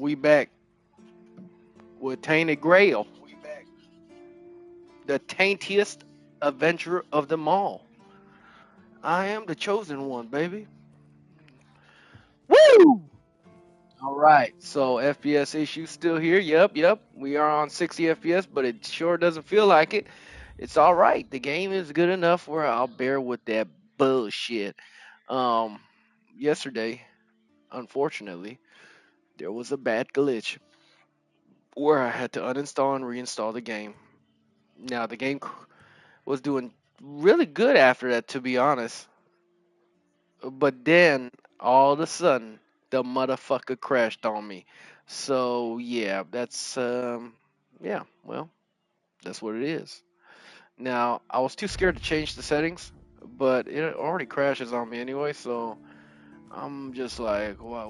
We back with Tainted Grail, the taintiest adventure of them all. I am the chosen one, baby. Woo! All right, so FPS issue still here. Yep. We are on 60 FPS, but it sure doesn't feel like it. It's all right. The game is good enough where I'll bear with that bullshit. Um, Yesterday, unfortunately, there was a bad glitch where I had to uninstall and reinstall the game. Now the game was doing really good after that, to be honest. But then all of a sudden, the motherfucker crashed on me. So yeah, yeah, well, that's what it is. Now I was too scared to change the settings, but it already crashes on me anyway. So I'm just like, why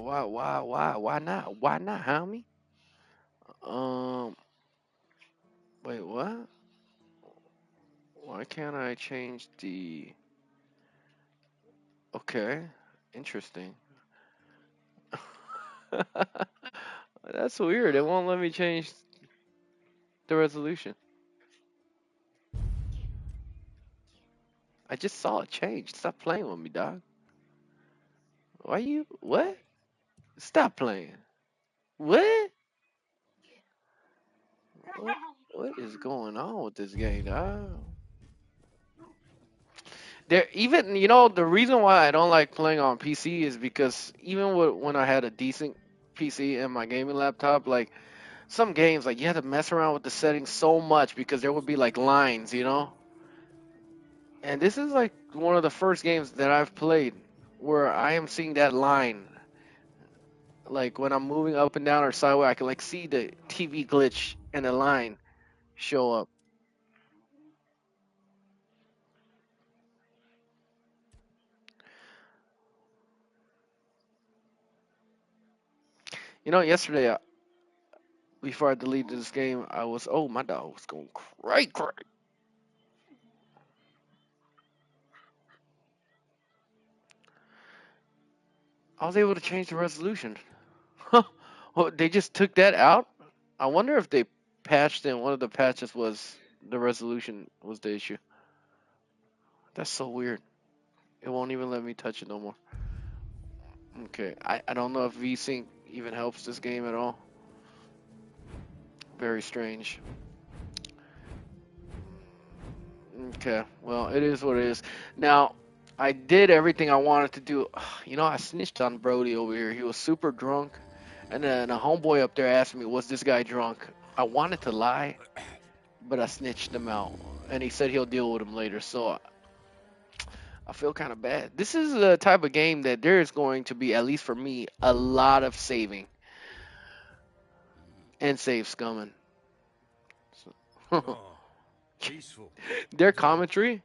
not? Why not, homie? Um, Wait, what? Why can't I change the? Okay, interesting. That's weird. It won't let me change the resolution. I just saw it change. Stop playing with me, dog. Why you? What? Stop playing. What? What? What is going on with this game, dog? There, even the reason why I don't like playing on PC is because even when I had a decent PC and my gaming laptop, like some games, like you had to mess around with the settings so much because there would be like lines. And this is like one of the first games that I've played where I am seeing that line. Like when I'm moving up and down or sideways, I can like see the TV glitch and the line show up. Yesterday before I deleted this game, my dog was going cray cray. I was able to change the resolution. Huh. Well, they just took that out. I wonder if they patched in one of the patches was the resolution was the issue. That's so weird. It won't even let me touch it no more. Okay, I don't know if VSync even helps this game at all. Very strange. Okay, well, it is what it is. Now, I did everything I wanted to do. I snitched on Brody over here. He was super drunk, and then a homeboy up there asked me, "Was this guy drunk?" I wanted to lie, but I snitched him out, and he said he'll deal with him later. So I feel kind of bad. This is the type of game that there is going to be, at least for me, a lot of saving and save scumming. So, Oh, peaceful. their Dull, commentary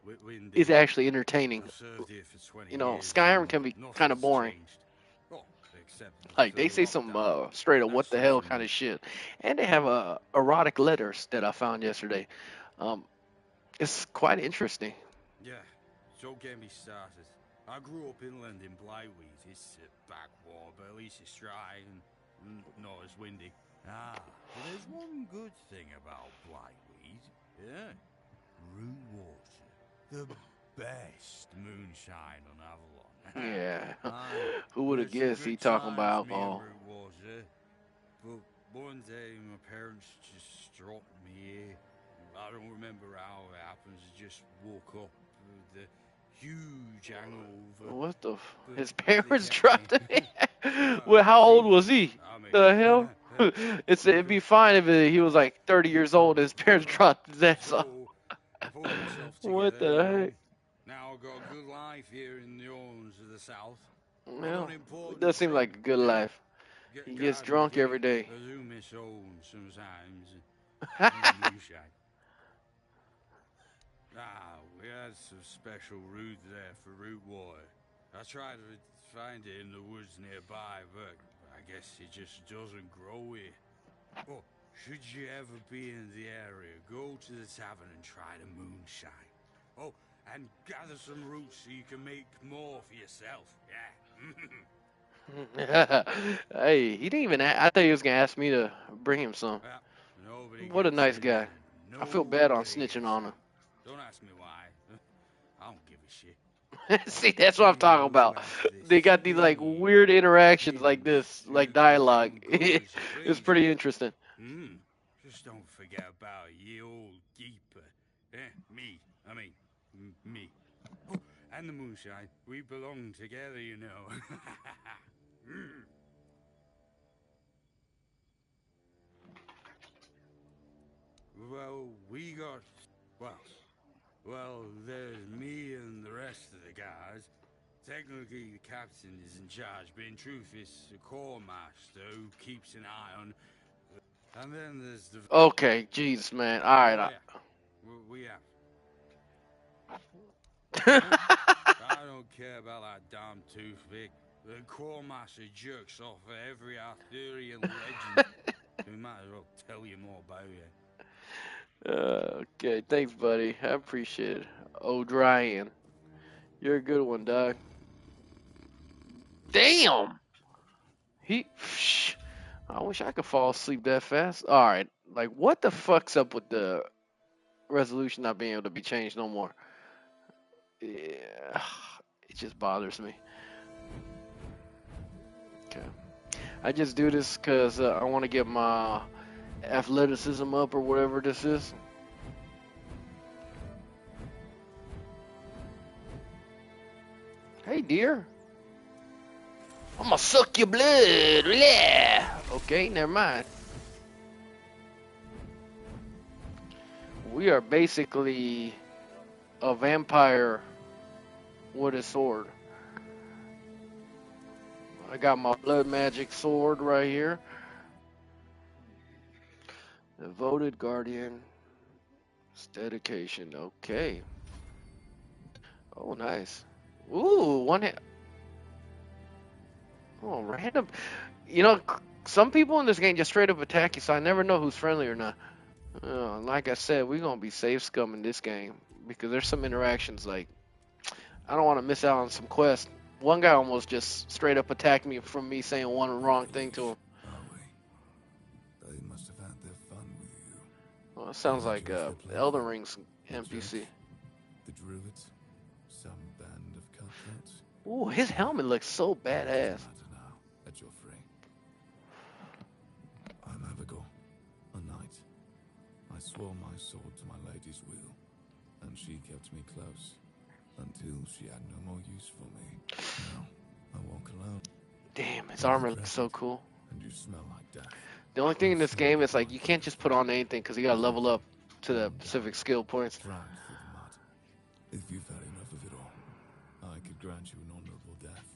is windy. actually entertaining. I've served here for 20 years Skyrim and can be kind of nothing's boring. changed. Oh, except Like for they the say some lockdown. straight up what That's the hell something kind new. of shit, and they have erotic letters that I found yesterday. Um, it's quite interesting. Yeah, so get me started. I grew up inland in Blyweed. It's a backwater, but at least it's dry and not as windy. Ah, but there's one good thing about Blyweed. Yeah, root water. The best moonshine on Avalon. Yeah, Aye, who would we have had some guessed he good talking about times, me and alcohol? Root Water. But one day my parents just dropped me here. I don't remember how it happens. I just woke up with a huge hangover. What the? But His they parents kept me. dropped him. Well, The how old demons, was he? I mean. The hell? It'd be fine if he was like 30 years old. And his parents dropped his ass off. So I pulled myself What together, the heck? Now I've got a good life here in the Orns of the South. One Well, it unimportant does seem thing, like a good yeah. life. He gets Garden drunk every gate. day. I do miss home sometimes. And the moonshine. We had some special root there for root water. I tried to find it in the woods nearby, but I guess it just doesn't grow here. Oh, should you ever be in the area, go to the tavern and try the moonshine. Oh, and gather some roots so you can make more for yourself. Yeah. Hey, he didn't even. I thought he was gonna ask me to bring him some. Well, nobody What a gets nice in guy. and I feel bad on nobody snitching gets on out. Don't ask me why. I don't give a shit. him. See, that's what I'm Anyone talking who about. has this They got these like speed, weird interactions like hinge, this, like dialogue. circumcision goes, It's please. pretty interesting. Just don't forget about ye old keeper. Me. I mean, me. Oh, and the moonshine. We belong together, you know. Well, we got. Well, there's me and the rest of the guys. Technically, the captain is in charge, but in truth, it's the core master who keeps an eye on. And then there's the. Okay, jeez, man. All Oh, right. yeah. We have. Huh? I- I don't care about that damn toothpick. The core master jerks off every Arthurian legend. We might as well tell you more about it. okay, thanks, buddy. I appreciate it. O'Brien, you're a good one, dog. Damn. He. I wish I could fall asleep that fast. All right. Like, what the fuck's up with the resolution not being able to be changed no more? Yeah, it just bothers me. Okay. I just do this because I want to get my athleticism up or whatever this is. Hey, dear. I'm gonna suck your blood. Yeah. Okay, never mind. We are basically a vampire with a sword. I got my blood magic sword right here. Devoted guardian. It's dedication. Okay. Oh, nice. Ooh, one hit. Oh, random. You know, some people in this game just straight up attack you, so I never know who's friendly or not. Like I said, we're gonna be safe scum in this game because there's some interactions like I don't want to miss out on some quests. One guy almost just straight up attacked me from me saying one wrong thing to him. Are we? They must have had their fun with you. Well, it I sounds wonder like if they're playing Elden Ring's the church, NPC. the druids, some band of cutthroats. Ooh, his helmet looks so It doesn't badass. matter now that you're free. I'm Abigail, a knight. I swore my sword to my lady's will, and she kept me close until she had no more use for me. Now I walk alone. Damn, his You're armor looks so present, cool. and you smell like death. The only thing My in this sword game is is like my you can't just put weapon. on anything because you gotta level up to the One specific died, skill points. dragged through the mud. If you've had enough of it all, I could grant you an honorable death.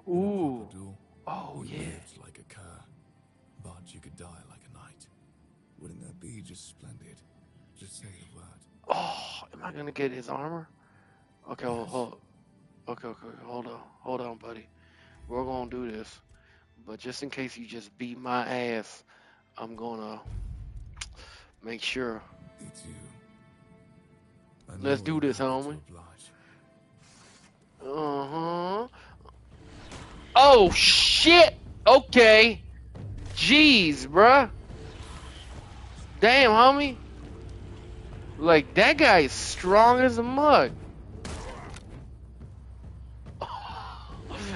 In a Ooh. proper duel, Oh you yeah. lived like a cur, but you could die like a knight. Wouldn't that be just splendid? Just say the word. Oh, am I gonna get his armor? Okay, Yes. okay, hold on, buddy. We're gonna do this, but just in case you just beat my ass, I'm gonna make sure. It's you. I Let's more do than this, happy to homie. oblige. Uh huh. Oh shit. Okay. Jeez, bruh. Damn, homie. Like that guy is strong as a mug.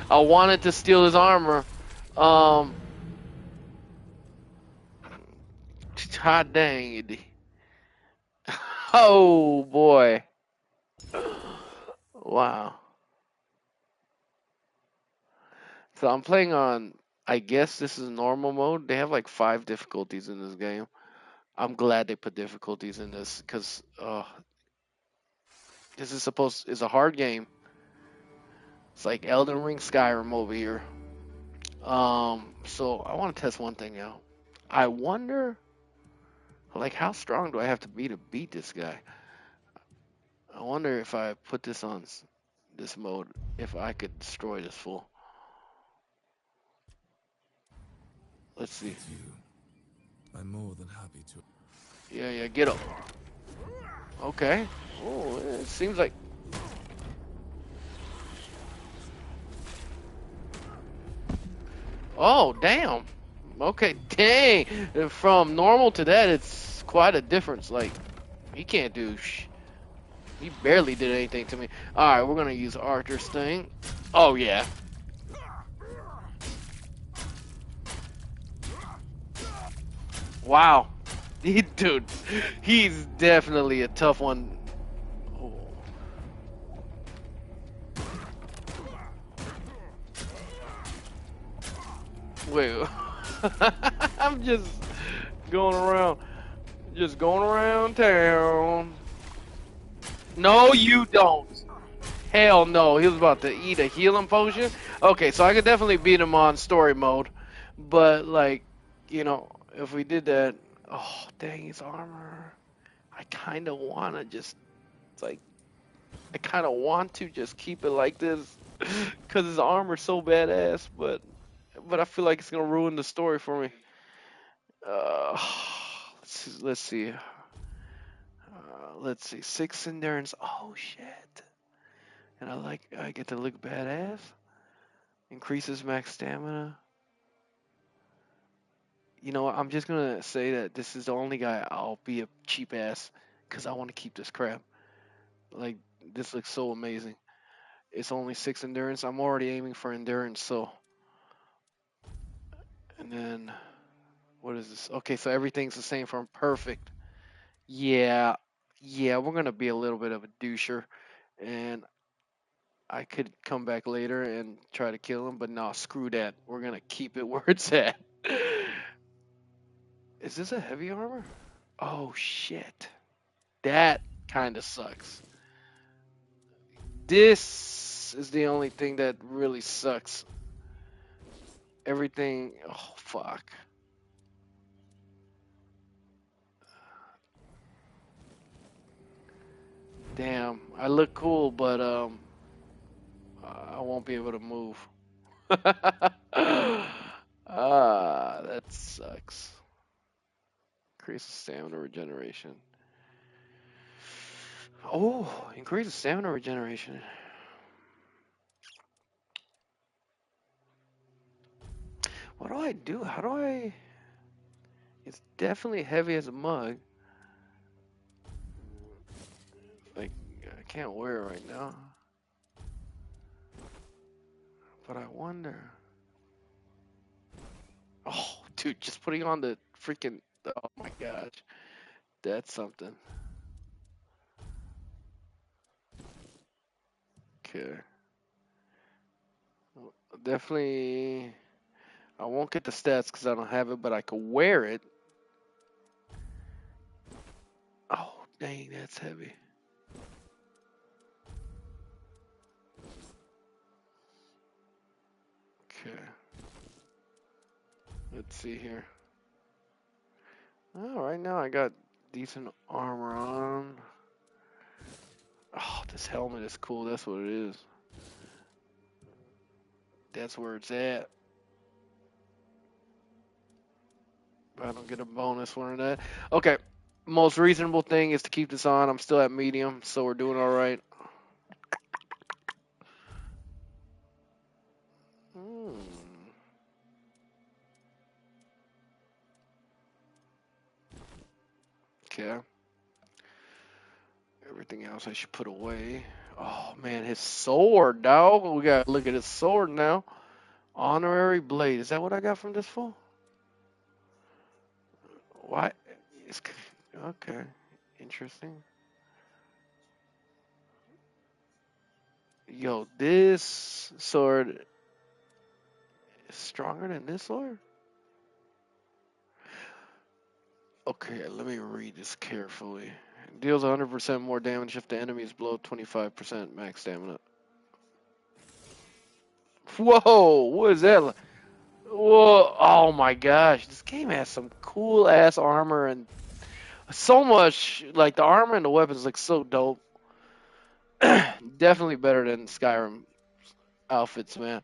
I wanted to steal his armor. Um, hot dang it. Oh boy. Wow. So I'm playing on. I guess this is normal mode. They have like 5 difficulties in this game. I'm glad they put difficulties in this because this is a hard game. It's like Elden Ring Skyrim over here. So I want to test one thing out. I wonder, like, how strong do I have to be to beat this guy? I wonder if I put this on this mode, if I could destroy this fool. Let's see. It's you. I'm more than happy to. Yeah, get up. Okay. Oh, it seems like. Oh, damn. Okay, dang. From normal to that, it's quite a difference. Like, he can't do he barely did anything to me. Alright, we're gonna use Archer's thing. Oh, yeah. Wow. Dude, he's definitely a tough one. Oh, wait. I'm going around, just going around town. No, you don't. Hell no. He was about to eat a healing potion. Okay, so I could definitely beat him on story mode. But, like, if we did that. Oh, dang, his armor. I kind of want to just, like, I kind of want to just keep it like this. Because his armor's so badass. But I feel like it's going to ruin the story for me. Uh, let's see. Let's see. Six endurance. Oh, shit. And I get to look badass. Increases max stamina. You know what? I'm just gonna say that this is the only guy I'll be a cheap ass because I want to keep this crap. Like, this looks so amazing. It's only six endurance. I'm already aiming for endurance, so. And then what is this? Okay, so everything's the same from perfect. Yeah, yeah, we're gonna be a little bit of a doucher, and I could come back later and try to kill him, but no, screw that. We're gonna keep it where it's at. Is this a heavy armor? Oh shit. That kind of sucks. This is the only thing that really sucks. Everything. Oh fuck. Damn. I look cool, but I won't be able to move. That sucks. Increases stamina regeneration. Oh, increases stamina regeneration. What do I do? How do I? It's definitely heavy as a mug. Like, I can't wear it right now. But I wonder. Oh, dude, just putting on the freaking. Oh my gosh. That's something. Okay. Definitely. I won't get the stats because I don't have it, but I could wear it. Oh, dang, that's heavy. Okay. Let's see here. Oh, right now I got decent armor on. Oh, this helmet is cool. That's what it is. That's where it's at. I don't get a bonus one of that. Okay. Most reasonable thing is to keep this on. I'm still at medium, so we're doing all right. Hmm. Okay. Everything else I should put away. Oh man, his sword, dog. We gotta look at his sword now. Honorary blade. Is that what I got from this fool? Why? It's okay. Interesting. Yo, this sword is stronger than this sword. Okay, let me read this carefully. Deals 100% more damage if the enemy is below 25% max stamina. Whoa, what is that? Whoa, oh my gosh, this game has some cool ass armor and so much. Like the armor and the weapons look so dope. Definitely better than Skyrim outfits, man.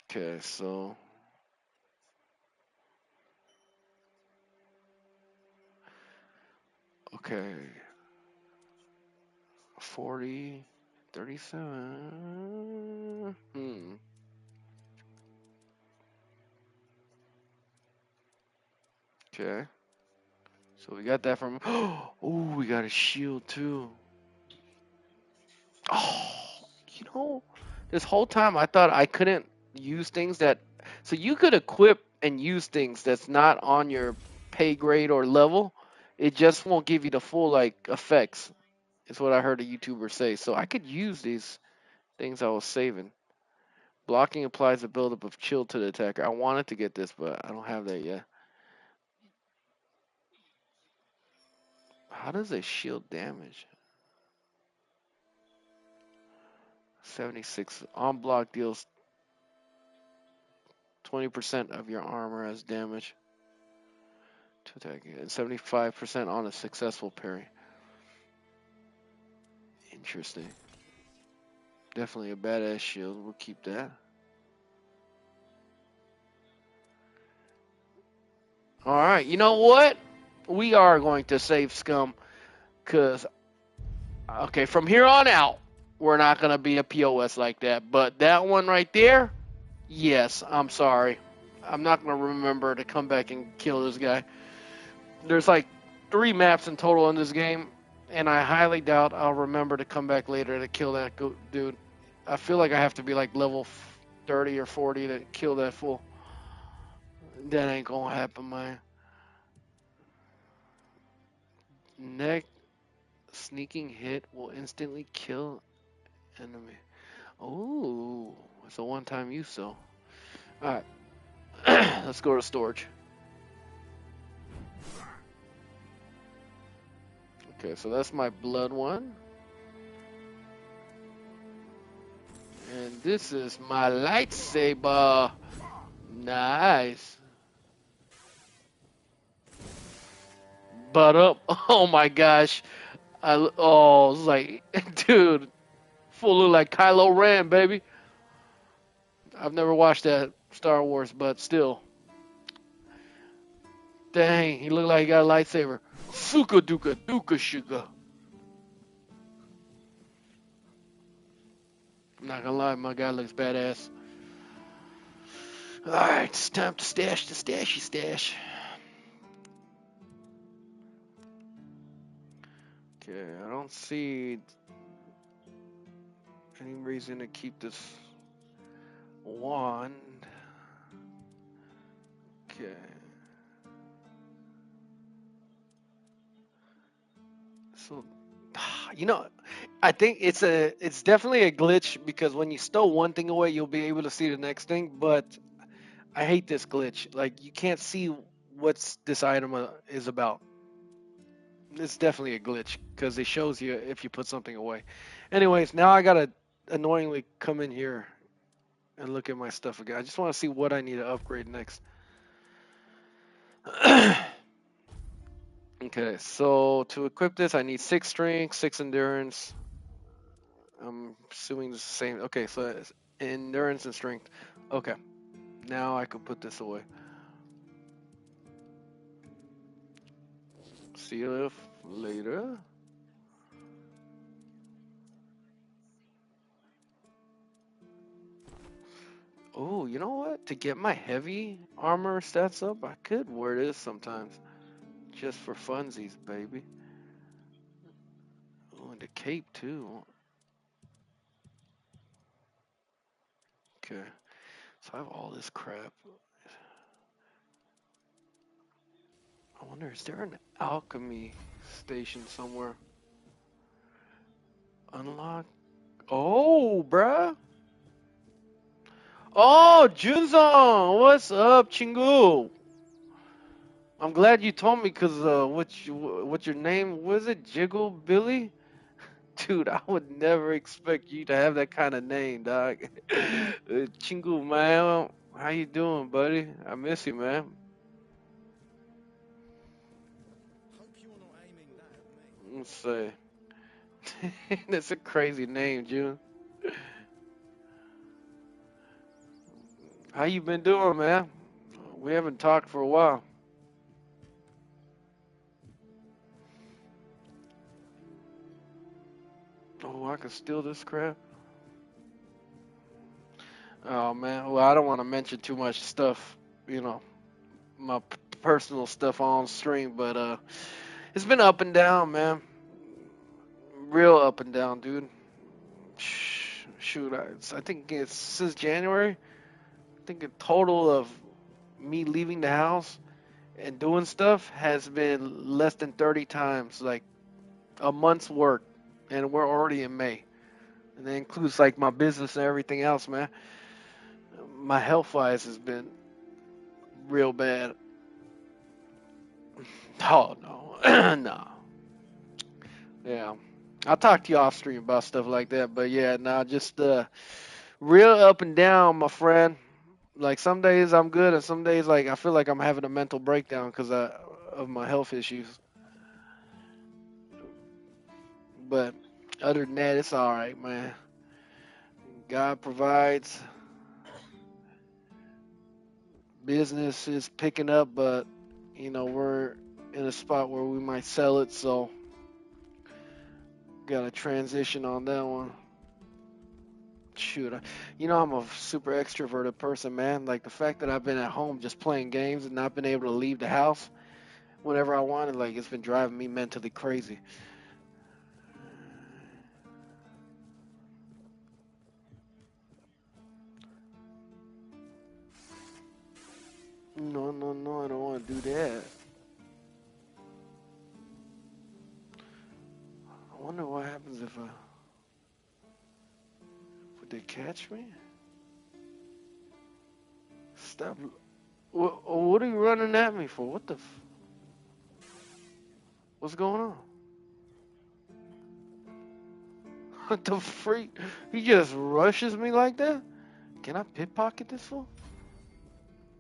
Okay, so okay, 40, 37. Okay. So we got that from. Oh, we got a shield too. Oh, you know, this whole time I thought I couldn't use things that. So you could equip and use things that's not on your pay grade or level. It just won't give you the full like effects. Is what I heard a YouTuber say. So I could use these things I was saving. Blocking applies a buildup of chill to the attacker. I wanted to get this, but I don't have that yet. How does a shield damage? 76 on block deals 20% of your armor as damage to attack, and 75% on a successful parry. Interesting. Definitely a badass shield. We'll keep that. All right. You know what? We are going to save scum because okay, from here on out, we're not gonna be a POS like that. But that one right there, yes. I'm sorry. I'm not gonna remember to come back and kill this guy. There's like 3 maps in total in this game, and I highly doubt I'll remember to come back later to kill that dude. I feel like I have to be like level 30 or 40 to kill that fool. That ain't gonna happen, man. Neck sneaking hit will instantly kill enemy. Oh, it's a one-time use, so. Alright, let's go to storage. Okay, so that's my blood one. And this is my lightsaber. Nice. Butt up. Oh my gosh. Oh, it's like, dude, full look like Kylo Ren, baby. I've never watched that Star Wars, but still. Dang, he looked like he got a lightsaber. Suka duka duka sugar. I'm not gonna lie, my guy looks badass. Alright, it's time to stash the stashy stash. Okay, I don't see any reason to keep this wand. Okay. So, I think it's definitely a glitch because when you stow one thing away, you'll be able to see the next thing. But I hate this glitch. Like you can't see what's this item is about. It's definitely a glitch because it shows you if you put something away. Anyways, now I gotta annoyingly come in here and look at my stuff again. I just want to see what I need to upgrade next. Okay, so to equip this, I need 6 strength, 6 endurance. I'm assuming it's the same. Okay, so it's endurance and strength. Okay, now I can put this away. See you later. Oh, you know what? To get my heavy armor stats up, I could wear this sometimes. Just for funsies, baby. Oh, and the cape too. Okay. So I have all this crap. I wonder, is there an alchemy station somewhere? Unlock. Oh, bruh. Oh, Junzong! What's up, Chingu? I'm glad you told me because what's your name? Was it Jiggle Billy? Dude, I would never expect you to have that kind of name, dog. Chingu, man, how you doing, buddy? I miss you, man. Hope you're not aiming that at me. Let's say that's a crazy name, June. How you been doing, man? We haven't talked for a while. can steal this crap. Oh man, well I don't want to mention too much stuff, you know, my personal stuff on stream, but it's been up and down, man. Real up and down, dude. Shoot, I think it's since January. I think a total of me leaving the house and doing stuff has been less than 30 times, like a month's work, and we're already in May. And that includes like my business and everything else, man. My health wise has been real bad. Oh no, no, yeah. I'll talk to you off stream about stuff like that, but yeah, nah, just real up and down, my friend. Like some days I'm good, and some days like I feel like I'm having a mental breakdown because of my health issues. But other than that, it's all right, man. God provides. Business is picking up, but we're in a spot where we might sell it, so got to transition on that one. Shoot, I'm a super extroverted person, man. Like the fact that I've been at home just playing games and not been able to leave the house whenever I wanted, like it's been driving me mentally crazy. No, no, no, I don't want to do that. I wonder what happens if would they catch me? Stop. What are you running at me for? What's going on? What the freak? He just rushes me like that? Can I pickpocket this fool?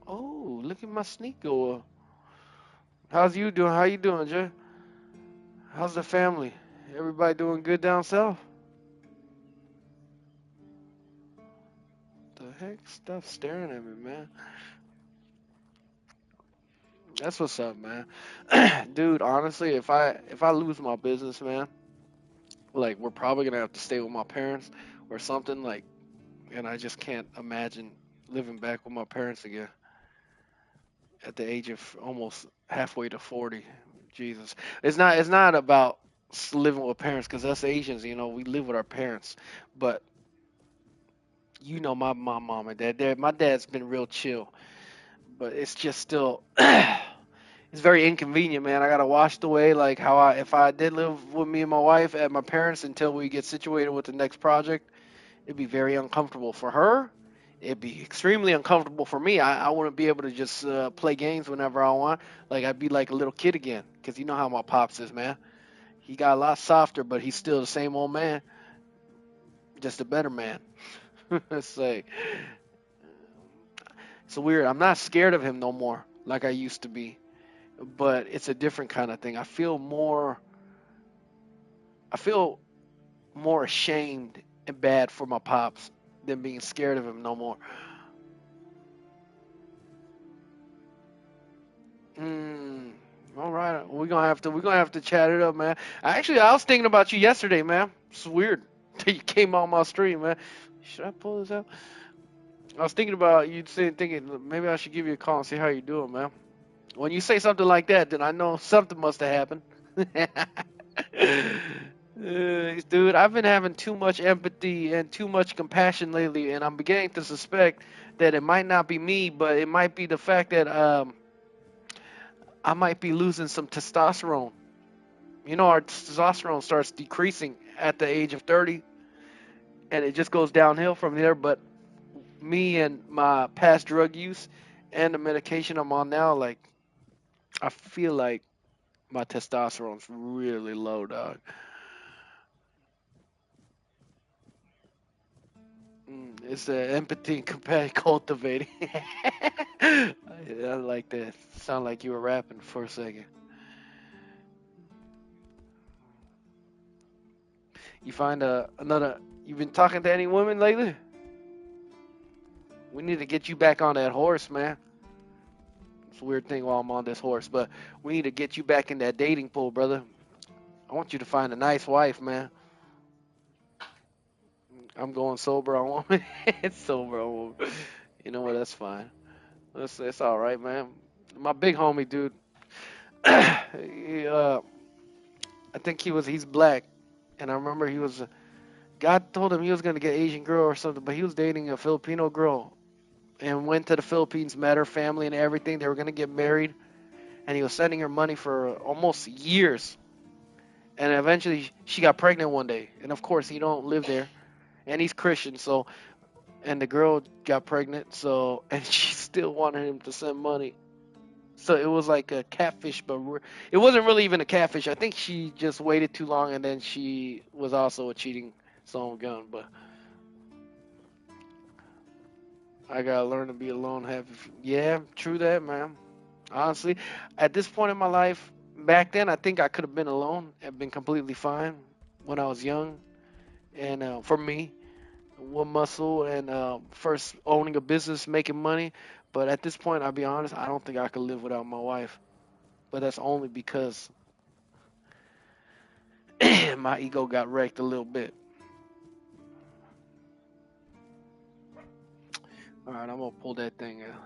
Oh, look at my sneak go. How's you doing? How you doing, Jay? How's the family? Everybody doing good down south? The heck? Stop staring at me, man. That's what's up, man. Dude, honestly, if I lose my business, man, like we're probably gonna have to stay with my parents or something, like, and I just can't imagine living back with my parents again at the age of almost halfway to 40. Jesus, it's not about living with parents because us Asians, we live with our parents, but my mom and dad. My dad's been real chill, but it's just still. It's very inconvenient, man. I gotta wash away like how if I did live with me and my wife at my parents until we get situated with the next project, it'd be very uncomfortable for her. It'd be extremely uncomfortable for me. I wouldn't be able to just play games whenever I want. Like I'd be like a little kid again, because you know how my pops is, man. He got a lot softer, but he's still the same old man, just a better man. It's like it's weird. I'm not scared of him no more like I used to be, but it's a different kind of thing. I feel more ashamed and bad for my pops than being scared of him no more. Mm, all right, we're gonna have to chat it up, man. I was thinking about you yesterday, man. It's weird that you came on my stream, man. Should I pull this out? I was thinking about you saying, thinking maybe I should give you a call and see how you doing, man. When you say something like that, then I know something must have happened. Dude, I've been having too much empathy and too much compassion lately, and I'm beginning to suspect that it might not be me, but it might be the fact that I might be losing some testosterone. Our testosterone starts decreasing at the age of 30, and it just goes downhill from there. But me and my past drug use and the medication I'm on now, like, I feel like my testosterone's really low, dog. It's the empathy and compassion cultivating. I like that. Sound like you were rapping for a second. You find another. You've been talking to any women lately? We need to get you back on that horse, man. It's a weird thing while I'm on this horse, but we need to get you back in that dating pool, brother. I want you to find a nice wife, man. I'm going sober on woman. It's sober on woman. You know what? That's fine. That's all right, man. My big homie, dude. I think he's black, and I remember God told him he was gonna get Asian girl or something, but he was dating a Filipino girl and went to the Philippines, met her family and everything. They were gonna get married, and he was sending her money for almost years. And eventually, she got pregnant one day, and of course, he don't live there, and he's Christian, so and the girl got pregnant, so and she still wanted him to send money. So it was like a catfish, but it wasn't really even a catfish. I think she just waited too long, and then she was also a cheating son of a gun. But I gotta learn to be alone. Yeah, true that, man. Honestly, at this point in my life, back then, I think I could have been alone and been completely fine when I was young. And for me, one muscle and first owning a business, making money. But at this point, I'll be honest, I don't think I could live without my wife. But that's only because my ego got wrecked a little bit. All right, I'm gonna pull that thing out.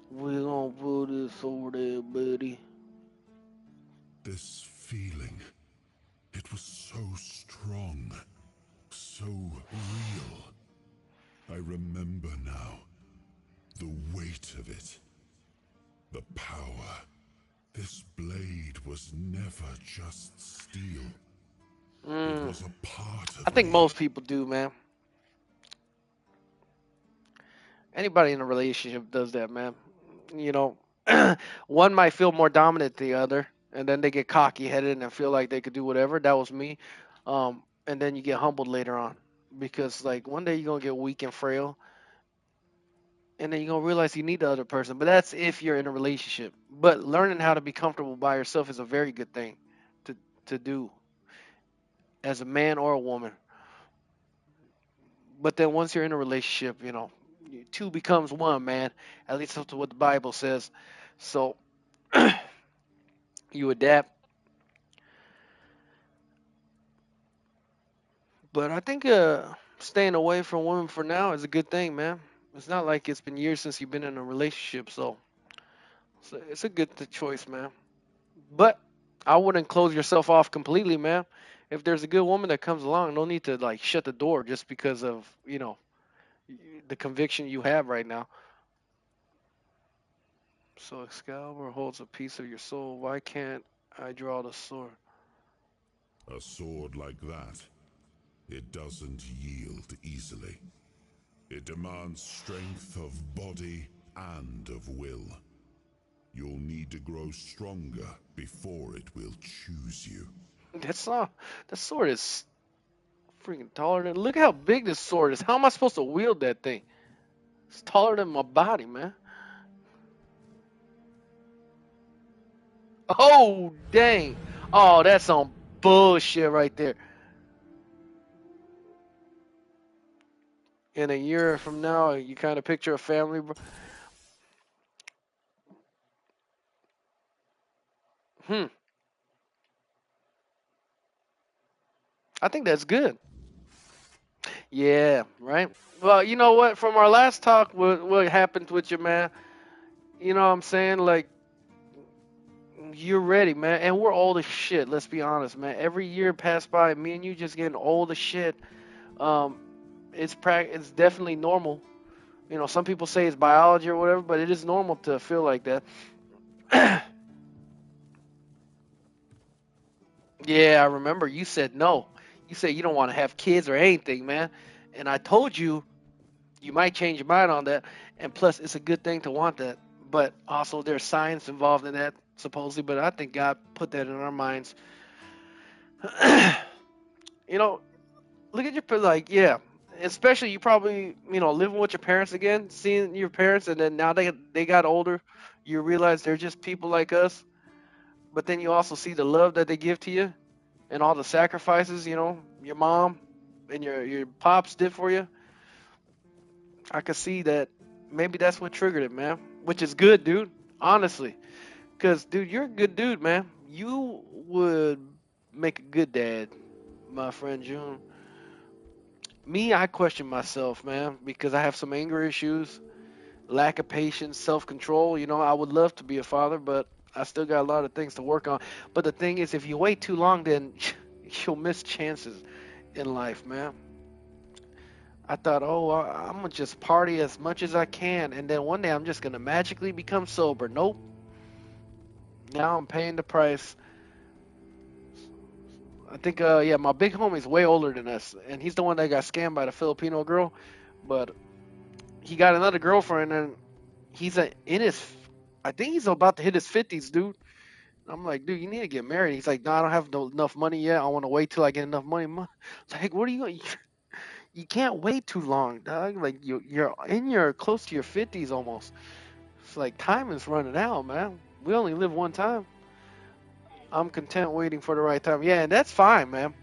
We gonna pull this over there, buddy. This feeling, it was so strong, so real. I remember now the weight of it, the power. This blade was never just steel. It Mm, was a part I of think me. most people do, man. Anybody in a relationship does that, man. You know, one might feel more dominant than the other, and then they get cocky headed and feel like they could do whatever. That was me. And then you get humbled later on because, like, one day you're gonna get weak and frail, and then you're gonna realize you need the other person. But that's if you're in a relationship. But learning how to be comfortable by yourself is a very good thing to to do as a man or a woman. But then once you're in a relationship, two becomes one, man. At least that's what the Bible says. So you adapt. But I think staying away from women for now is a good thing, man. It's not like it's been years since you've been in a relationship, so it's a good choice, man. But I wouldn't close yourself off completely, man. If there's a good woman that comes along, no need to like shut the door just because of the conviction you have right now. So Excalibur holds a piece of your soul. Why can't I draw the sword? A sword like that, it doesn't yield easily. It demands strength of body and of will. You'll need to grow stronger before it will choose you. That's not. The sword is freaking taller than. Look how big this sword is. How am I supposed to wield that thing? It's taller than my body, man. Oh dang! Oh, that's some bullshit right there. In a year from now, you kind of picture a family. Hmm. I think that's good. Yeah. Right. Well, you know what? From our last talk, what happened with you, man? You know what I'm saying? Like, you're ready, man. And we're old as shit. Let's be honest, man. Every year passed by, me and you just getting old as shit. Um, it's definitely normal. Some people say it's biology or whatever, but it is normal to feel like that. Yeah, I remember you said no. You said you don't want to have kids or anything, man. And I told you you might change your mind on that. And plus, it's a good thing to want that. But also, there's science involved in that, supposedly. But I think God put that in our minds. you know, Look at like, yeah. Especially you probably living with your parents again, seeing your parents, and then now they got older. You realize they're just people like us. But then you also see the love that they give to you and all the sacrifices, your mom and your pops did for you. I could see that maybe that's what triggered it, man. Which is good, dude. Honestly, Cause, dude, you're a good dude, man. You would make a good dad, my friend June. Me, I question myself, man, because I have some anger issues, lack of patience, self control. You know, I would love to be a father, but I still got a lot of things to work on. But the thing is, if you wait too long, then you'll miss chances in life, man. I thought, oh, I'm gonna just party as much as I can, and then one day I'm just gonna magically become sober. Nope. Now I'm paying the price. I think, yeah, my big homie's way older than us, and he's the one that got scammed by the Filipino girl. But he got another girlfriend, and he's in his, I think he's about to hit his 50s, dude. I'm like, dude, you need to get married. He's like, no, I don't have enough money yet. I want to wait till I get enough money. Like, what are you? You can't wait too long, dog. Like you're in your close to your 50s almost. It's like time is running out, man. We only live one time. I'm content waiting for the right time. Yeah, and that's fine, man.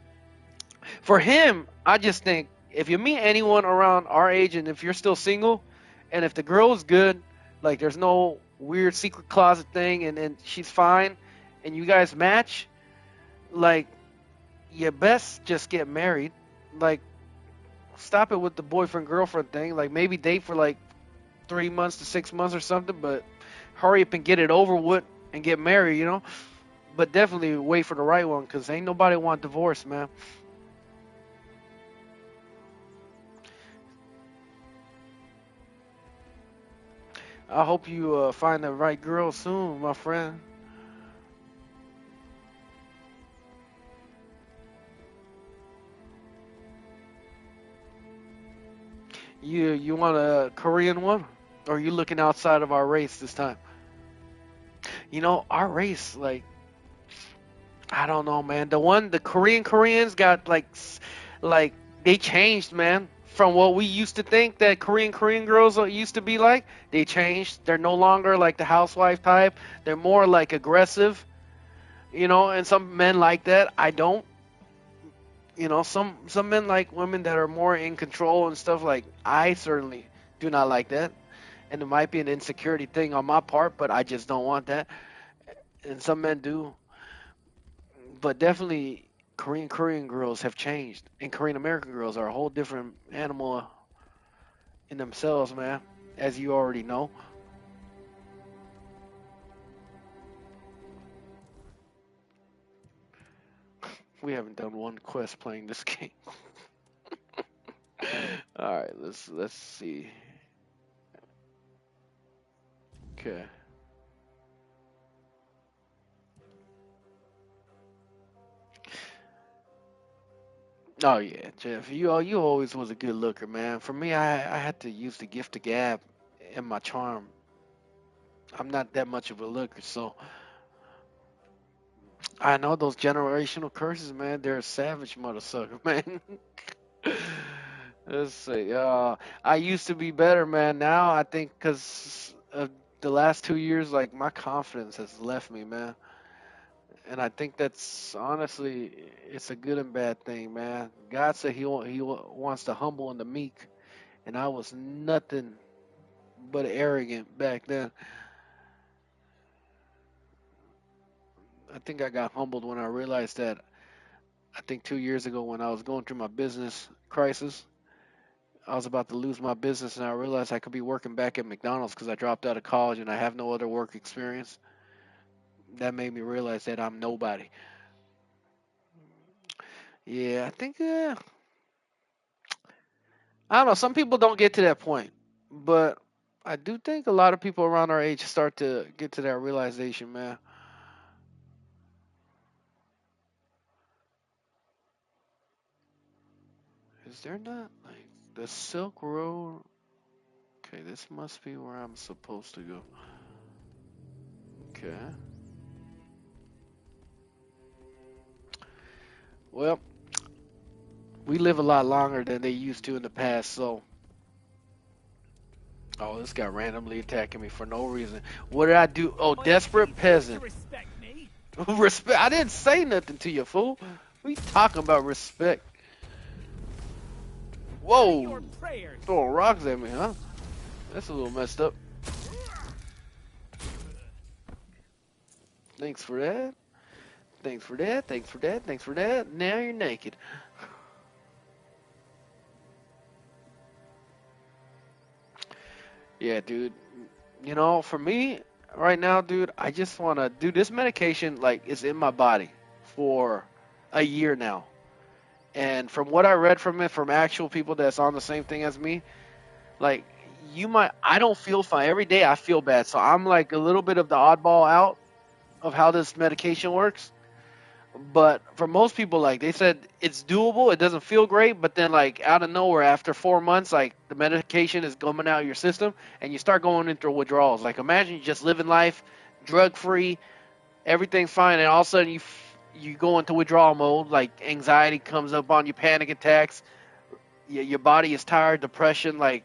For him, I just think if you meet anyone around our age and if you're still single, and if the girl's good, like there's no weird secret closet thing, and she's fine, and you guys match, like you best just get married. Like stop it with the boyfriend girlfriend thing. Like maybe date for like 3 months to 6 months or something, but hurry up and get it over with and get married, you know. But definitely wait for the right one, cause ain't nobody want divorce, man. I hope you find the right girl soon, my friend. You want a Korean one, or are you looking outside of our race this time? You know, our race, like I don't know, man. The Koreans got like they changed, man. From what we used to think that Korean girls used to be like, they changed. They're no longer like the housewife type. They're more like aggressive, you know. And some men like that. I don't. You know, some men like women that are more in control and stuff. Like I certainly do not like that, and it might be an insecurity thing on my part, but I just don't want that. And some men do. But definitely Korean girls have changed, and Korean American girls are a whole different animal in themselves, man. As you already know, we haven't done one quest playing this game. All right, let's see. Okay. Oh yeah, Jeff, you always was a good looker, man. For me, I had to use the gift of gab and my charm. I'm not that much of a looker, so I know those generational curses, man. They're a savage mother sucker, man. Let's see. I used to be better, man. Now I think because of the last 2 years, like my confidence has left me, man. And I think that's honestly, it's a good and bad thing, man. God said wants the humble and the meek, and I was nothing but arrogant back then. I think I got humbled when I realized that. I think 2 years ago when I was going through my business crisis, I was about to lose my business, and I realized I could be working back at McDonald's because I dropped out of college and I have no other work experience. That made me realize that I'm nobody. Yeah, I think I don't know. Some people don't get to that point, but I do think a lot of people around our age start to get to that realization, man. Is there not like the Silk Road? Okay, this must be where I'm supposed to go. Okay. Well, we live a lot longer than they used to in the past, so. Oh, this guy randomly attacking me for no reason. What did I do? Oh, I ask desperate you to peasant. respect me. Respect. I didn't say nothing to you, fool. What are you talking about respect? Say your Whoa. prayers. Throwing rocks at me, huh? That's a little messed up. Thanks for that. Thanks for that. Thanks for that. Thanks for that. Now you're naked. Yeah, dude. For me right now, dude, I just want to do this medication like it's in my body for a year now. And from what I read from it, from actual people that's on the same thing as me, like I don't feel fine. Every day I feel bad. So I'm like a little bit of the oddball out of how this medication works. But for most people, like they said, it's doable. It doesn't feel great, but then like out of nowhere, after 4 months, like the medication is coming out of your system, and you start going into withdrawals. Like imagine you just living life, drug free, everything's fine, and all of a sudden you go into withdrawal mode. Like anxiety comes up on you, panic attacks. Your body is tired, depression. Like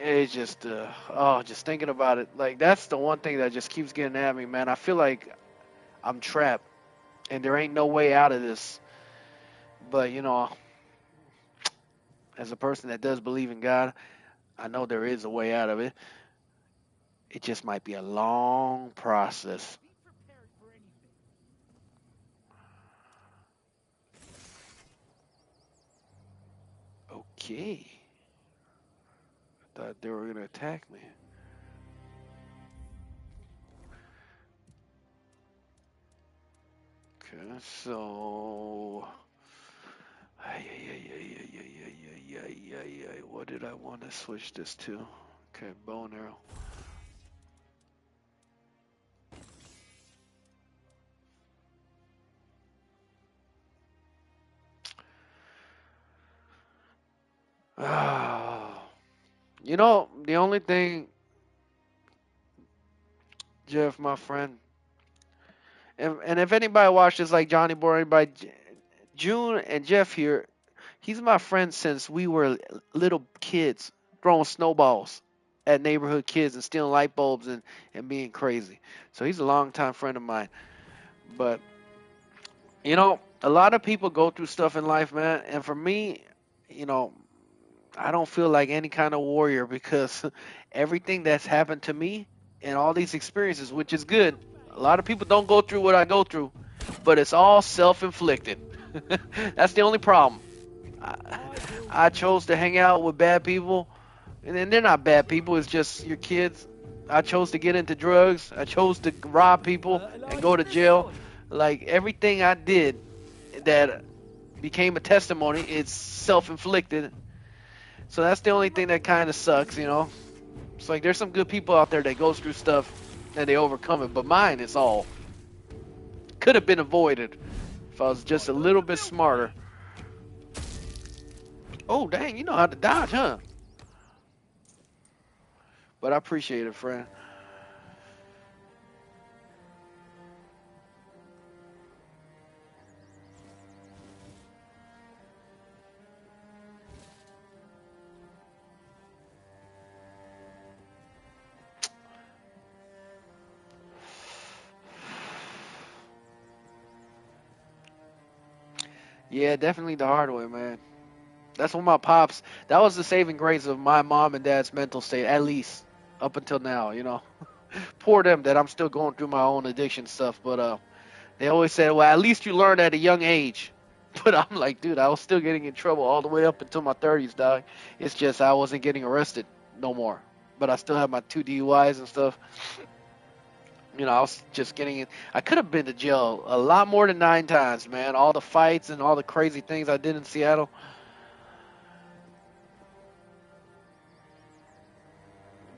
it's just just thinking about it. Like that's the one thing that just keeps getting at me, man. I feel like I'm trapped, and there ain't no way out of this. But as a person that does believe in God, I know there is a way out of it. It just might be a long process. Okay. Thought they were gonna attack me. Okay, so ay, ay, ay, ay, ay, ay, ay, ay, ay, ay, ay. What did I want to switch this to? Okay, bow and arrow. Ah, the only thing, Jeff, my friend, and if anybody watches like Johnny Boy, anybody, June and Jeff here, he's my friend since we were little kids throwing snowballs at neighborhood kids and stealing light bulbs and being crazy. So he's a longtime friend of mine. But, a lot of people go through stuff in life, man. And for me, you know, I don't feel like any kind of warrior because everything that's happened to me and all these experiences, which is good, a lot of people don't go through what I go through, but it's all self inflicted. That's the only problem. I, I chose to hang out with bad people, and then they're not bad people. It's just your kids. I chose to get into drugs. I chose to rob people and go to jail. Like everything I did that became a testimony, it's self-inflicted. So that's the only thing that kind of sucks. It's like there's some good people out there that goes through stuff and they overcome it, but mine is all could have been avoided if I was just a little bit smarter. Oh dang, you know how to dodge, huh? But I appreciate it, friend. Yeah, definitely the hard way, man. That's what my pops. That was the saving grace of my mom and dad's mental state, at least up until now. Poor them that I'm still going through my own addiction stuff, but they always said, "Well, at least you learned at a young age." But I'm like, dude, I was still getting in trouble all the way up until my 30s, dog. It's just I wasn't getting arrested no more, but I still have my two DUIs and stuff. I was just getting in. I could have been to jail a lot more than 9 times, man. All the fights and all the crazy things I did in Seattle.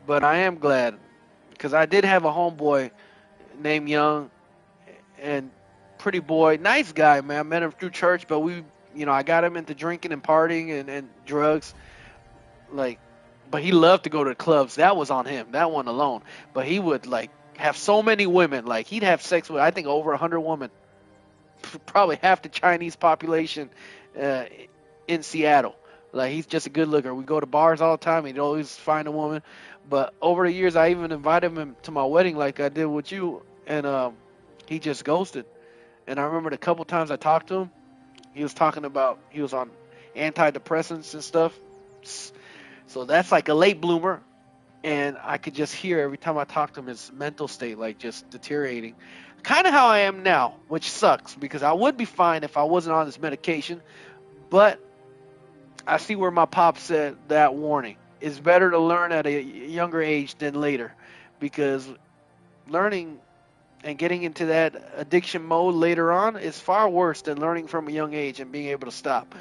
But I am glad because I did have a homeboy named Young and pretty boy, nice guy, man. I met him through church, but I got him into drinking and partying and drugs. Like, but he loved to go to the clubs. That was on him. That one alone. But he would like have so many women. Like he'd have sex with, I think, over 100 women. Probably half the Chinese population uh, in Seattle. Like he's just a good looker. We go to bars all the time. He'd always find a woman. But over the years, I even invited him to my wedding, like I did with you, and he just ghosted. And I remember the couple times I talked to him, he was talking about he was on antidepressants and stuff. So that's like a late bloomer. and I could just hear every time I talked to him his mental state like just deteriorating. Kind of how I am now, which sucks because I would be fine if I wasn't on this medication, but I see where my pop said that warning. It's better to learn at a younger age than later because learning and getting into that addiction mode later on is far worse than learning from a young age and being able to stop.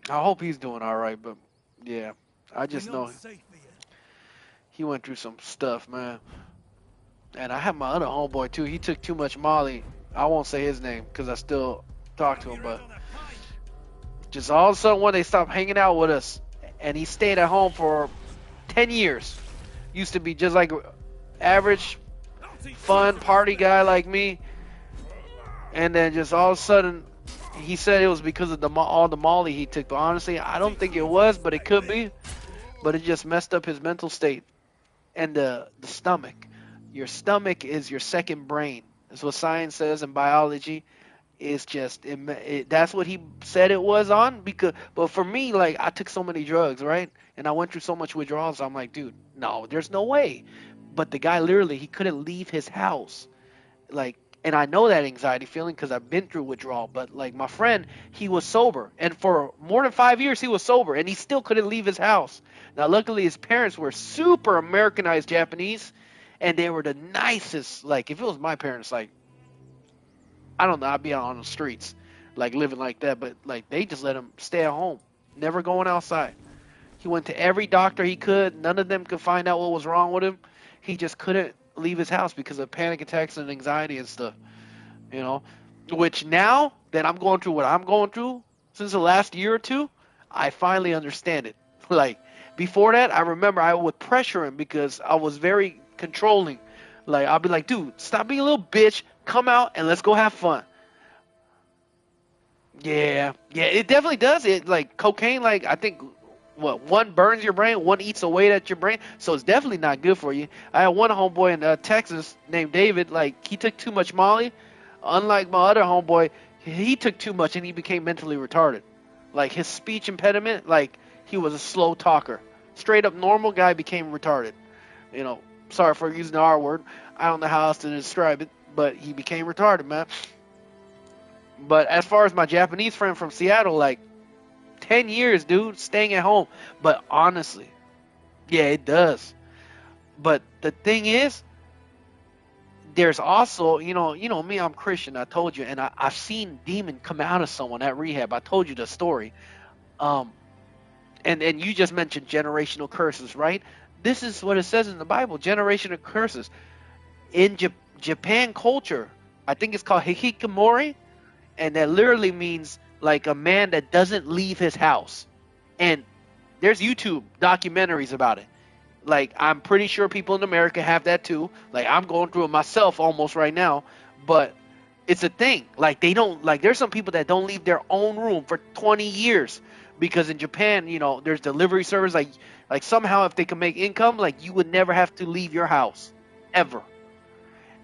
I hope he's doing all right, but yeah, I We're just not know safe here. he went through some stuff, man. And I have my other homeboy too. He took too much Molly. I won't say his name because I still talk to Have him, you read but on a pipe? just all of a sudden one day stopped hanging out with us, and he stayed at home for 10 years. Used to be just like average, I'll teach you fun some party respect. guy like me, and then just all of a sudden he said it was because of all the Molly he took. But honestly, I don't think Teaching it you some was, but it respect, could mate. be. But it just messed up his mental state and the stomach. Your stomach is your second brain. That's what science says in biology. It's just that's what he said it was on because but for me like I took so many drugs, right? And I went through so much withdrawals. I'm like, dude, no, there's no way. But the guy literally he couldn't leave his house. Like, and I know that anxiety feeling because I've been through withdrawal. But like my friend, he was sober, and for more than 5 years he was sober, and he still couldn't leave his house. Now, luckily, his parents were super Americanized Japanese, and they were the nicest. Like, if it was my parents, like I don't know, I'd be out on the streets, like living like that. But like they just let him stay at home, never going outside. He went to every doctor he could. None of them could find out what was wrong with him. He just couldn't leave his house because of panic attacks and anxiety and stuff. You know, which now that I'm going through what I'm going through since the last year or two, I finally understand it. Like before that, I remember I would pressure him because I was very controlling. Like I'll be like, dude, stop being a little bitch, come out and let's go have fun. Yeah, yeah, it definitely does. It like cocaine, like I think what one burns your brain, one eats away at your brain, so it's definitely not good for you. I had one homeboy in Texas named David. Like he took too much Molly. Unlike my other homeboy, he took too much and he became mentally retarded. Like his speech impediment, like he was a slow talker. Straight up normal guy became retarded. You know, sorry for using the R word. I don't know how else to describe it, but he became retarded, man. But as far as my Japanese friend from Seattle, like 10 years, dude, staying at home. But honestly, yeah, it does. But the thing is, there's also, me, I'm Christian. I told you, and I've seen demon come out of someone at rehab. I told you the story. Um, and you just mentioned generational curses, right? This is what it says in the Bible: generational curses in Japan culture. I think it's called hikikomori, and that literally means like a man that doesn't leave his house. And there's YouTube documentaries about it. Like I'm pretty sure people in America have that too. Like I'm going through it myself almost right now, but it's a thing. Like they don't like there's some people that don't leave their own room for 20 years because in Japan, there's delivery service like somehow if they can make income, like you would never have to leave your house ever.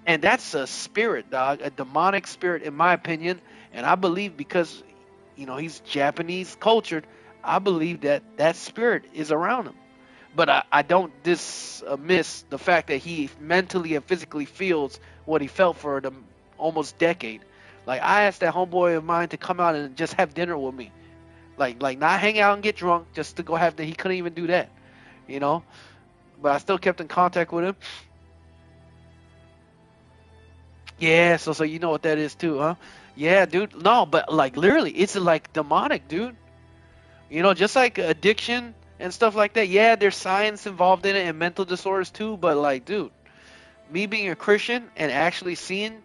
And that's a spirit, dog, a demonic spirit in my opinion, and I believe because he's Japanese cultured, I believe that that spirit is around him. But I don't dismiss the fact that he mentally and physically feels what he felt for the almost decade. Like I asked that homeboy of mine to come out and just have dinner with me, like not hang out and get drunk, just to go have that. He couldn't even do that, you know. But I still kept in contact with him. Yeah, so you know what that is too, huh? Yeah, dude. No, but like literally, it's like demonic, dude. Just like addiction and stuff like that. Yeah, there's science involved in it and mental disorders too. But like, dude, me being a Christian and actually seeing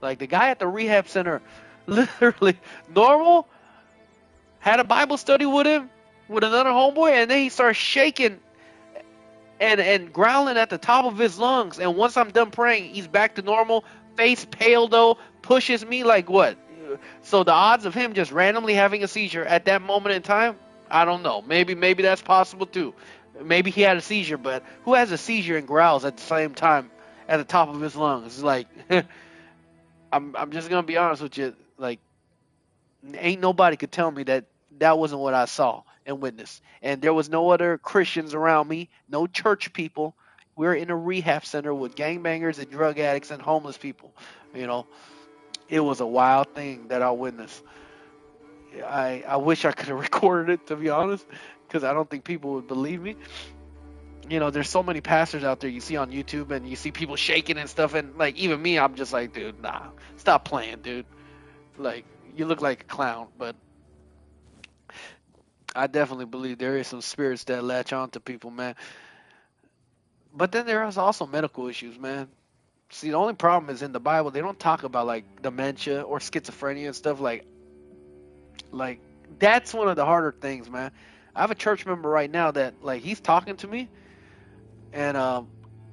like the guy at the rehab center, literally normal, had a Bible study with him with another homeboy, and then he starts shaking and growling at the top of his lungs. And once I'm done praying, he's back to normal. Face pale though, pushes me like what? So the odds of him just randomly having a seizure at that moment in time, I don't know. Maybe that's possible too. Maybe he had a seizure, but who has a seizure and growls at the same time at the top of his lungs? It's like I'm just gonna be honest with you. Like ain't nobody could tell me that that wasn't what I saw and witnessed. And there was no other Christians around me, no church people. We're in a rehab center with gangbangers and drug addicts and homeless people. You know, it was a wild thing that I witnessed. I wish I could have recorded it, to be honest, because I don't think people would believe me. There's so many pastors out there you see on YouTube, and you see people shaking and stuff, and like even me, I'm just like, dude, nah, stop playing, dude. Like, you look like a clown. But I definitely believe there is some spirits that latch on to people, man. But then there is also medical issues, man. See, the only problem is in the Bible they don't talk about like dementia or schizophrenia and stuff like that's one of the harder things, man. I have a church member right now that like he's talking to me, and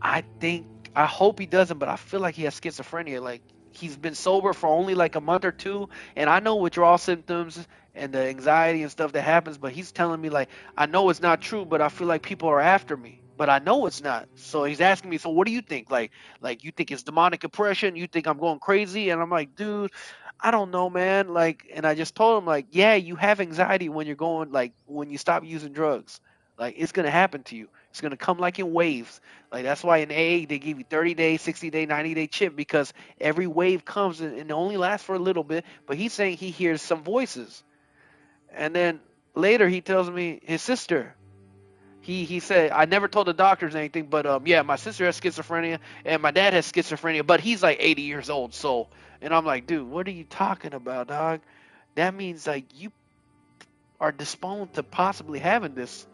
I think I hope he doesn't, but I feel like he has schizophrenia. Like he's been sober for only like a month or two, and I know withdrawal symptoms and the anxiety and stuff that happens, but he's telling me like I know it's not true, but I feel like people are after me. But I know it's not. So he's asking me, so what do you think? Like you think it's demonic oppression? You think I'm going crazy? And I'm like, dude, I don't know, man. Like, and I just told him, like, yeah, you have anxiety when you're going, like, when you stop using drugs. Like, it's gonna happen to you. It's gonna come like in waves. Like that's why in AA they give you 30-day, 60-day, 90-day chip because every wave comes and it only lasts for a little bit. But he's saying he hears some voices, and then later he tells me his sister. He said I never told the doctors anything, but yeah, my sister has schizophrenia and my dad has schizophrenia, but he's like 80 years old. So, and I'm like, dude, what are you talking about, dog? That means like you are disposed to possibly having this.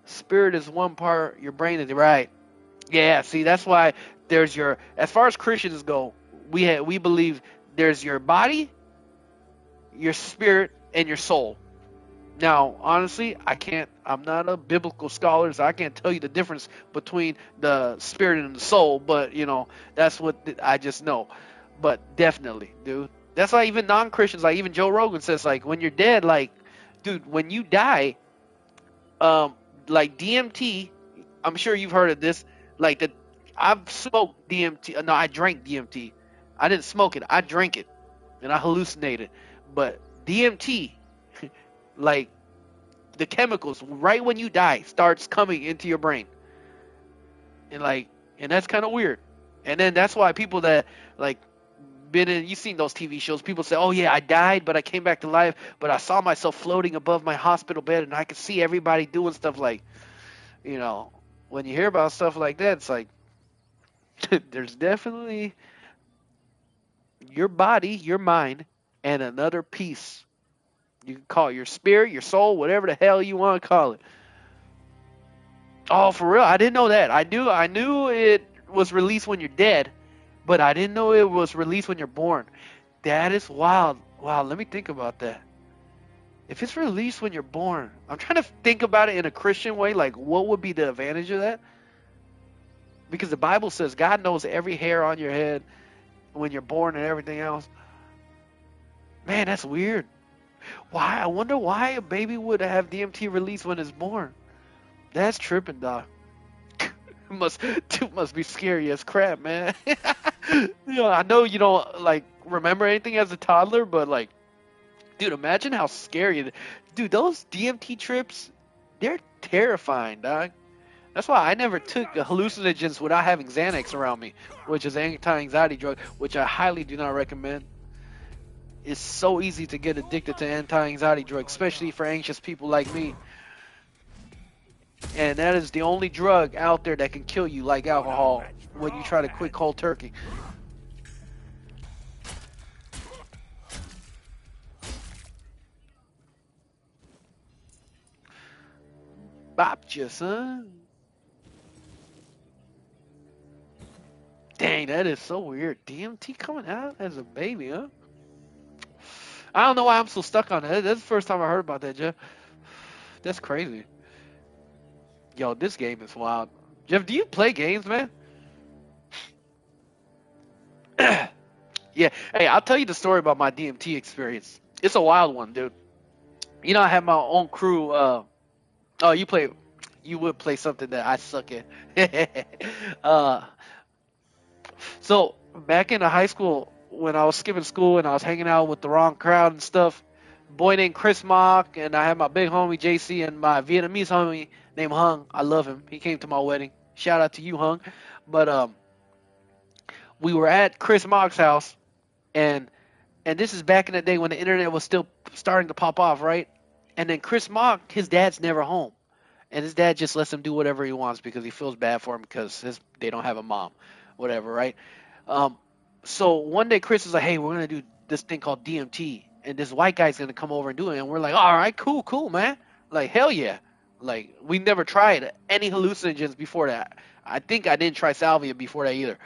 Spirit is one part, your brain is right. Yeah, see, that's why there's your. As far as Christians go, we believe there's your body, your spirit, and your soul. Now, honestly, I can't. I'm not a biblical scholar, so I can't tell you the difference between the spirit and the soul. But that's what I just know. But definitely, dude. That's why even non-Christians, like even Joe Rogan says, like when you're dead, like, dude, when you die, um, like DMT. I'm sure you've heard of this. Like the, I've smoked DMT. No, I drank DMT. I didn't smoke it. I drank it, and I hallucinated. But DMT, like the chemicals, right when you die, starts coming into your brain, and that's kind of weird. And then that's why people that like been in, you've seen those TV shows. People say, "Oh yeah, I died, but I came back to life, but I saw myself floating above my hospital bed, and I could see everybody doing stuff like." you know, when you hear about stuff like that, it's like there's definitely your body, your mind, and another piece. You can call it your spirit, your soul, whatever the hell you want to call it. Oh, for real? I didn't know that. I knew it was released when you're dead, but I didn't know it was released when you're born. That is wild. Wow, let me think about that. If it's released when you're born, I'm trying to think about it in a Christian way. Like, what would be the advantage of that? Because the Bible says God knows every hair on your head when you're born and everything else. Man, that's weird. Why? I wonder why a baby would have DMT released when it's born. That's tripping, dog. must must be scary as crap, man. I know you don't like remember anything as a toddler, but like, dude, imagine how scary Dude, those DMT trips, they're terrifying, dog. That's why I never took hallucinogens without having Xanax around me, which is an anti-anxiety drug, which I highly do not recommend. It's so easy to get addicted to anti-anxiety drugs, especially for anxious people like me. And that is the only drug out there that can kill you like alcohol when you try to quit cold turkey. Bopped you, son. Dang, that is so weird. DMT coming out as a baby, huh? I don't know why I'm so stuck on that. That's the first time I heard about that, Jeff. That's crazy. Yo, this game is wild. Jeff, do you play games, man? Yeah. Hey, I'll tell you the story about my DMT experience. It's a wild one, dude. I have my own crew. Oh, you would play something that I suck at. uh, so back in the high school when I was skipping school and I was hanging out with the wrong crowd and stuff, boy named Chris Mock, and I had my big homie JC and my Vietnamese homie named Hung. I love him. He came to my wedding. Shout out to you, Hung. But we were at Chris Mock's house, and this is back in the day when the internet was still starting to pop off, right? And then Chris Mock, his dad's never home, and his dad just lets him do whatever he wants because he feels bad for him because they don't have a mom, whatever, right? Um, so one day Chris is like, "Hey, we're gonna do this thing called DMT, and this white guy's gonna come over and do it." And we're like, "All right, cool, cool, man. Like hell yeah." Like we never tried any hallucinogens before that. I think I didn't try salvia before that either.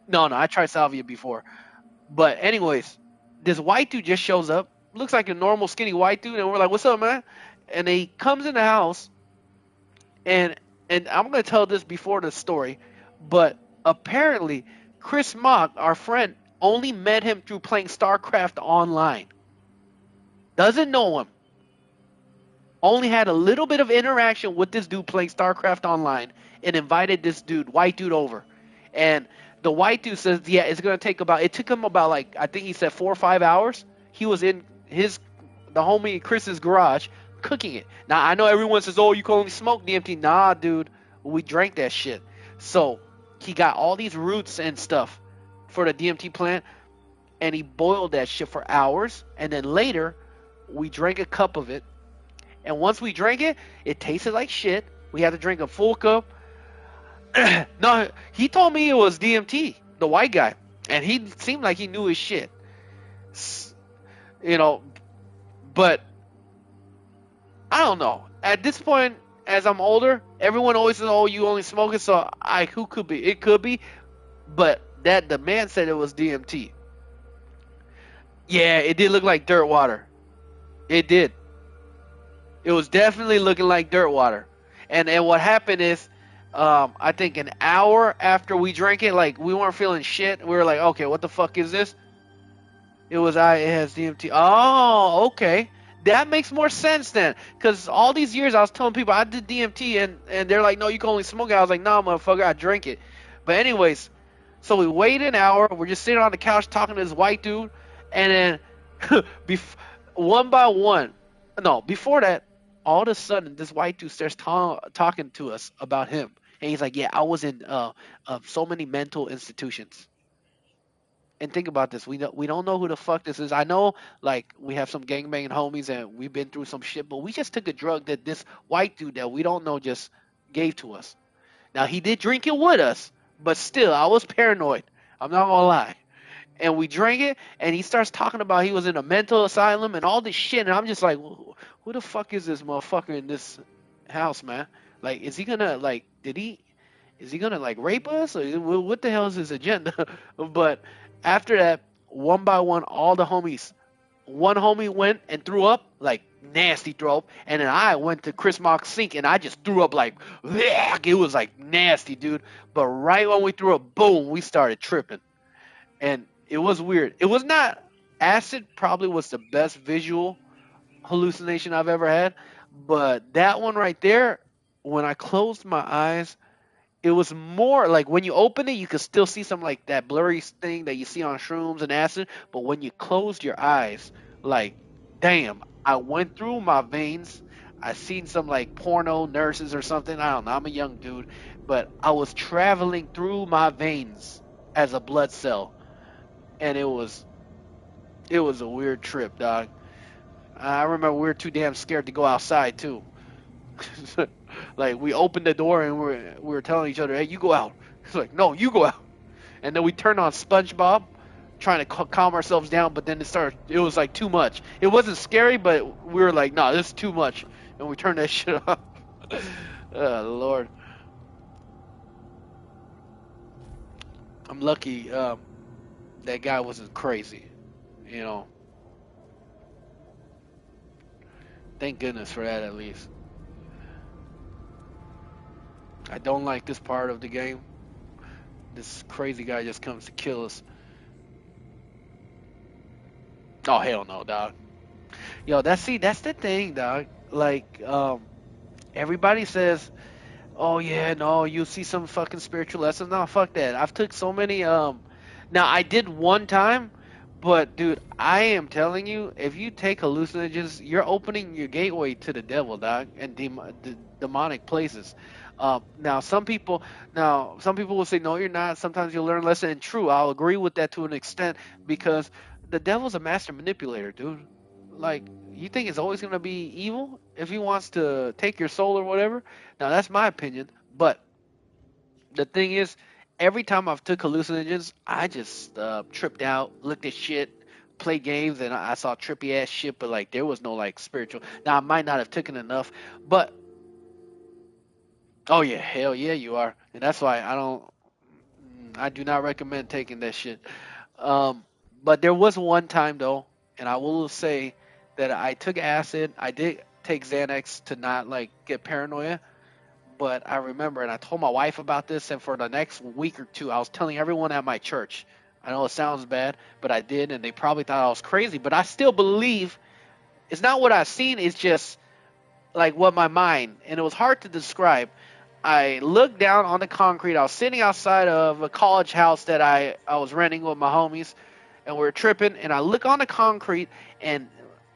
No, no, I tried salvia before. But anyways, this white dude just shows up, looks like a normal skinny white dude, and we're like, "What's up, man?" And he comes in the house, and I'm gonna tell this before the story, but apparently Chris Mock, our friend, only met him through playing StarCraft online. Doesn't know him. Only had a little bit of interaction with this dude playing StarCraft online, and invited this dude, white dude, over. And the white dude says, "Yeah, it's gonna take about." It took him about like I think he said 4 or 5 hours. He was in the homie Chris's garage cooking it. Now I know everyone says, "Oh, you can only smoke DMT." Nah, dude, we drank that shit. So he got all these roots and stuff for the DMT plant, and he boiled that shit for hours. And then later, we drank a cup of it. And once we drank it, it tasted like shit. We had to drink a full cup. No, he told me it was DMT, the white guy, and he seemed like he knew his shit. You know, but I don't know. At this point, as I'm older, everyone always says, "Oh, you only smoke it." So who could be? It could be, but that the man said it was DMT. Yeah, it did look like dirt water. It did. It was definitely looking like dirt water. And what happened is, I think an hour after we drank it, like we weren't feeling shit. We were like, "Okay, what the fuck is this?" It has DMT. Oh, okay. That makes more sense then. Because all these years I was telling people I did DMT, and they're like, "No, you can only smoke it." I was like, "Nah, motherfucker, I drink it." But anyways, so we waited an hour. We're just sitting on the couch talking to this white dude. And then one by one, no, before that, all of a sudden this white dude starts talking to us about him. And he's like, "Yeah, I was in so many mental institutions." And think about this. We don't know who the fuck this is. I know, like, we have some gangbanging homies and we've been through some shit, but we just took a drug that this white dude that we don't know just gave to us. Now he did drink it with us, but still, I was paranoid. I'm not gonna lie. And we drank it, and he starts talking about he was in a mental asylum and all this shit, and I'm just like, who the fuck is this motherfucker in this house, man? Like, is he gonna like? Did he? Is he gonna like rape us? Or what the hell is his agenda? But after that, one by one, all the homies. One homie went and threw up, like nasty throw up, and then I went to Chris Mock's sink and I just threw up like, "Bleh." It was like nasty, dude. But right when we threw up, boom, we started tripping, and it was weird. It was not acid. Probably was the best visual hallucination I've ever had, but that one right there, when I closed my eyes, it was more like when you open it, you could still see some like that blurry thing that you see on shrooms and acid. But when you closed your eyes, like, damn, I went through my veins. I seen some like porno nurses or something. I don't know. I'm a young dude, but I was traveling through my veins as a blood cell, and it was a weird trip, dog. I remember we were too damn scared to go outside too. Like we opened the door and we were telling each other, "Hey, you go out." It's like, "No, you go out." And then we turned on SpongeBob, trying to calm ourselves down. But then it was like too much. It wasn't scary, but we were like, "No, this is too much," and we turned that shit off. Oh Lord, I'm lucky that guy wasn't crazy. You know, thank goodness for that at least. I don't like this part of the game. This crazy guy just comes to kill us. Oh hell no, dog. Yo, that's the thing, dog. Like, everybody says, "Oh yeah, no, you see some fucking spiritual lessons." No, fuck that. I've took so many. Now I did one time, But dude, I am telling you, if you take hallucinogens, you're opening your gateway to the devil, dog, and demonic places. Some people will say, no, you're not. Sometimes you'll learn a lesson. And true, I'll agree with that to an extent because the devil's a master manipulator, dude. Like, you think it's always gonna be evil if he wants to take your soul or whatever? Now that's my opinion, but the thing is, every time I've took hallucinogens, I just tripped out, looked at shit, played games, and I saw trippy ass shit. But like, there was no like spiritual. Now I might not have taken enough, but oh yeah, hell yeah, you are, and that's why I don't. I do not recommend taking that shit. Um, but there was one time though, and I will say that I took acid. I did take Xanax to not like get paranoia, but I remember, and I told my wife about this, and for the next week or two, I was telling everyone at my church. I know it sounds bad, but I did, and they probably thought I was crazy, but I still believe it's not what I've seen, it's just like what my mind, and it was hard to describe. I looked down on the concrete. I was sitting outside of a college house that I was renting with my homies, and we were tripping, and I look on the concrete, and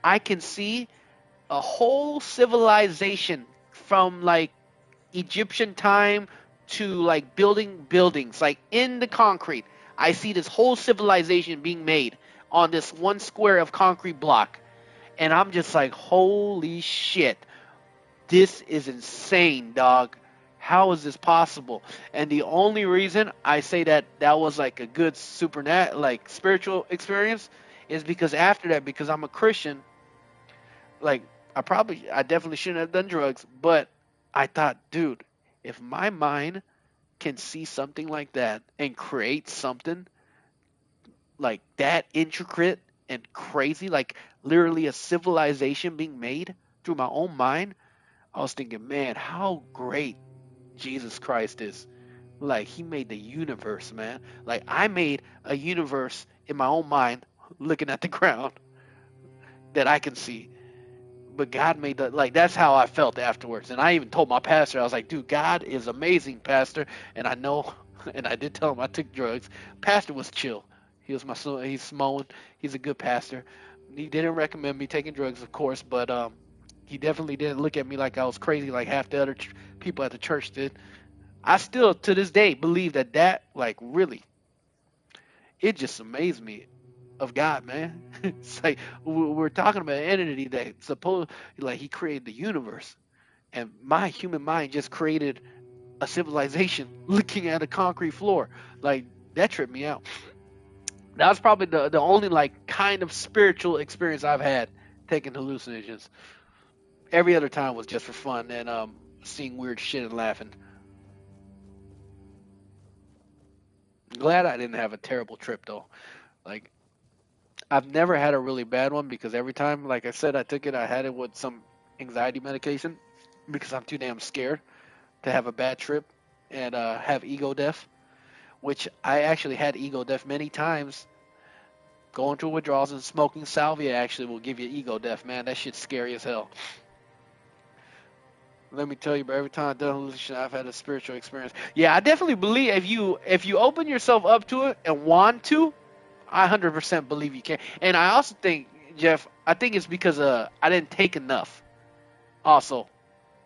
I can see a whole civilization from like Egyptian time to like building buildings, like in the concrete. I see this whole civilization being made on this one square of concrete block. And I'm just like, holy shit, this is insane, dog. How is this possible? And the only reason I say that that was like a good like spiritual experience, is because after that, because I'm a Christian, like I definitely shouldn't have done drugs, but I thought, dude, if my mind can see something like that and create something like that intricate and crazy, like literally a civilization being made through my own mind, I was thinking, man, how great Jesus Christ is. Like, he made the universe, man. Like, I made a universe in my own mind looking at the ground that I can see. But God made that, like, that's how I felt afterwards. And I even told my pastor, I was like, dude, God is amazing, pastor. And I know, and I did tell him I took drugs. Pastor was chill. He was my son. He's Samoan. He's a good pastor. He didn't recommend me taking drugs, of course, but he definitely didn't look at me like I was crazy, like half the other people at the church did. I still, to this day, believe that like really, it just amazed me of God, man. It's like we're talking about an entity that supposed like he created the universe, and my human mind just created a civilization looking at a concrete floor. Like, that tripped me out. That was probably the only like kind of spiritual experience I've had taking hallucinogens. Every other time was just for fun and seeing weird shit and laughing. Glad I didn't have a terrible trip though. Like, I've never had a really bad one because every time, like I said, I took it, I had it with some anxiety medication because I'm too damn scared to have a bad trip and have ego death, which I actually had ego death many times. Going through withdrawals and smoking salvia actually will give you ego death, man. That shit's scary as hell. Let me tell you, but every time I've done hallucination, I've had a spiritual experience. Yeah, I definitely believe if you open yourself up to it and want to, I 100% believe you can. And I also think, Jeff, I think it's because I didn't take enough. Also,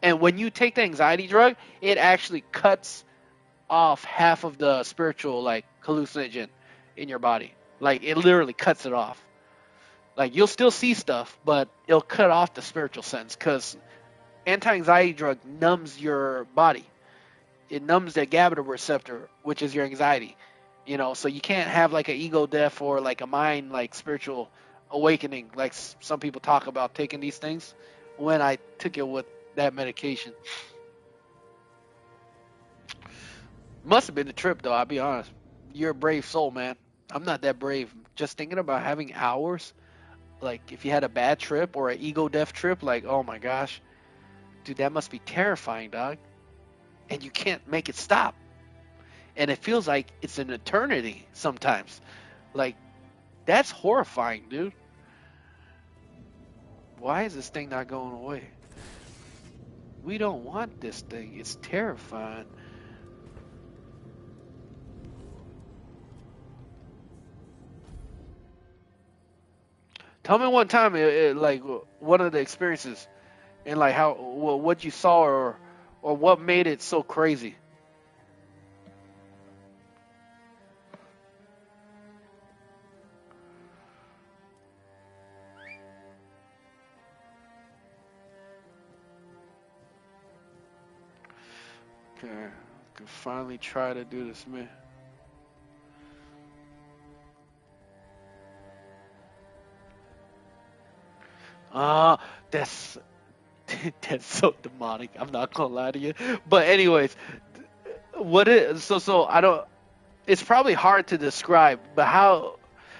and when you take the anxiety drug, it actually cuts off half of the spiritual like hallucinogen in your body. Like, it literally cuts it off. Like, you'll still see stuff, but it'll cut off the spiritual sense because anti-anxiety drug numbs your body. It numbs the GABA receptor, which is your anxiety. So you can't have like an ego death or like a mind like spiritual awakening like some people talk about taking these things. When I took it with that medication, must have been the trip though. I'll be honest. You're a brave soul, man. I'm not that brave. Just thinking about having hours, like if you had a bad trip or an ego death trip, like oh my gosh, dude, that must be terrifying, dog. And you can't make it stop. And it feels like it's an eternity sometimes. Like, that's horrifying, dude. Why is this thing not going away? We don't want this thing. It's terrifying. Tell me one time, like one of the experiences, and like how what you saw, or what made it so crazy. Okay, I can finally try to do this, man. Ah, that's that's so demonic. I'm not gonna lie to you. But anyways, what is so I don't. It's probably hard to describe, but how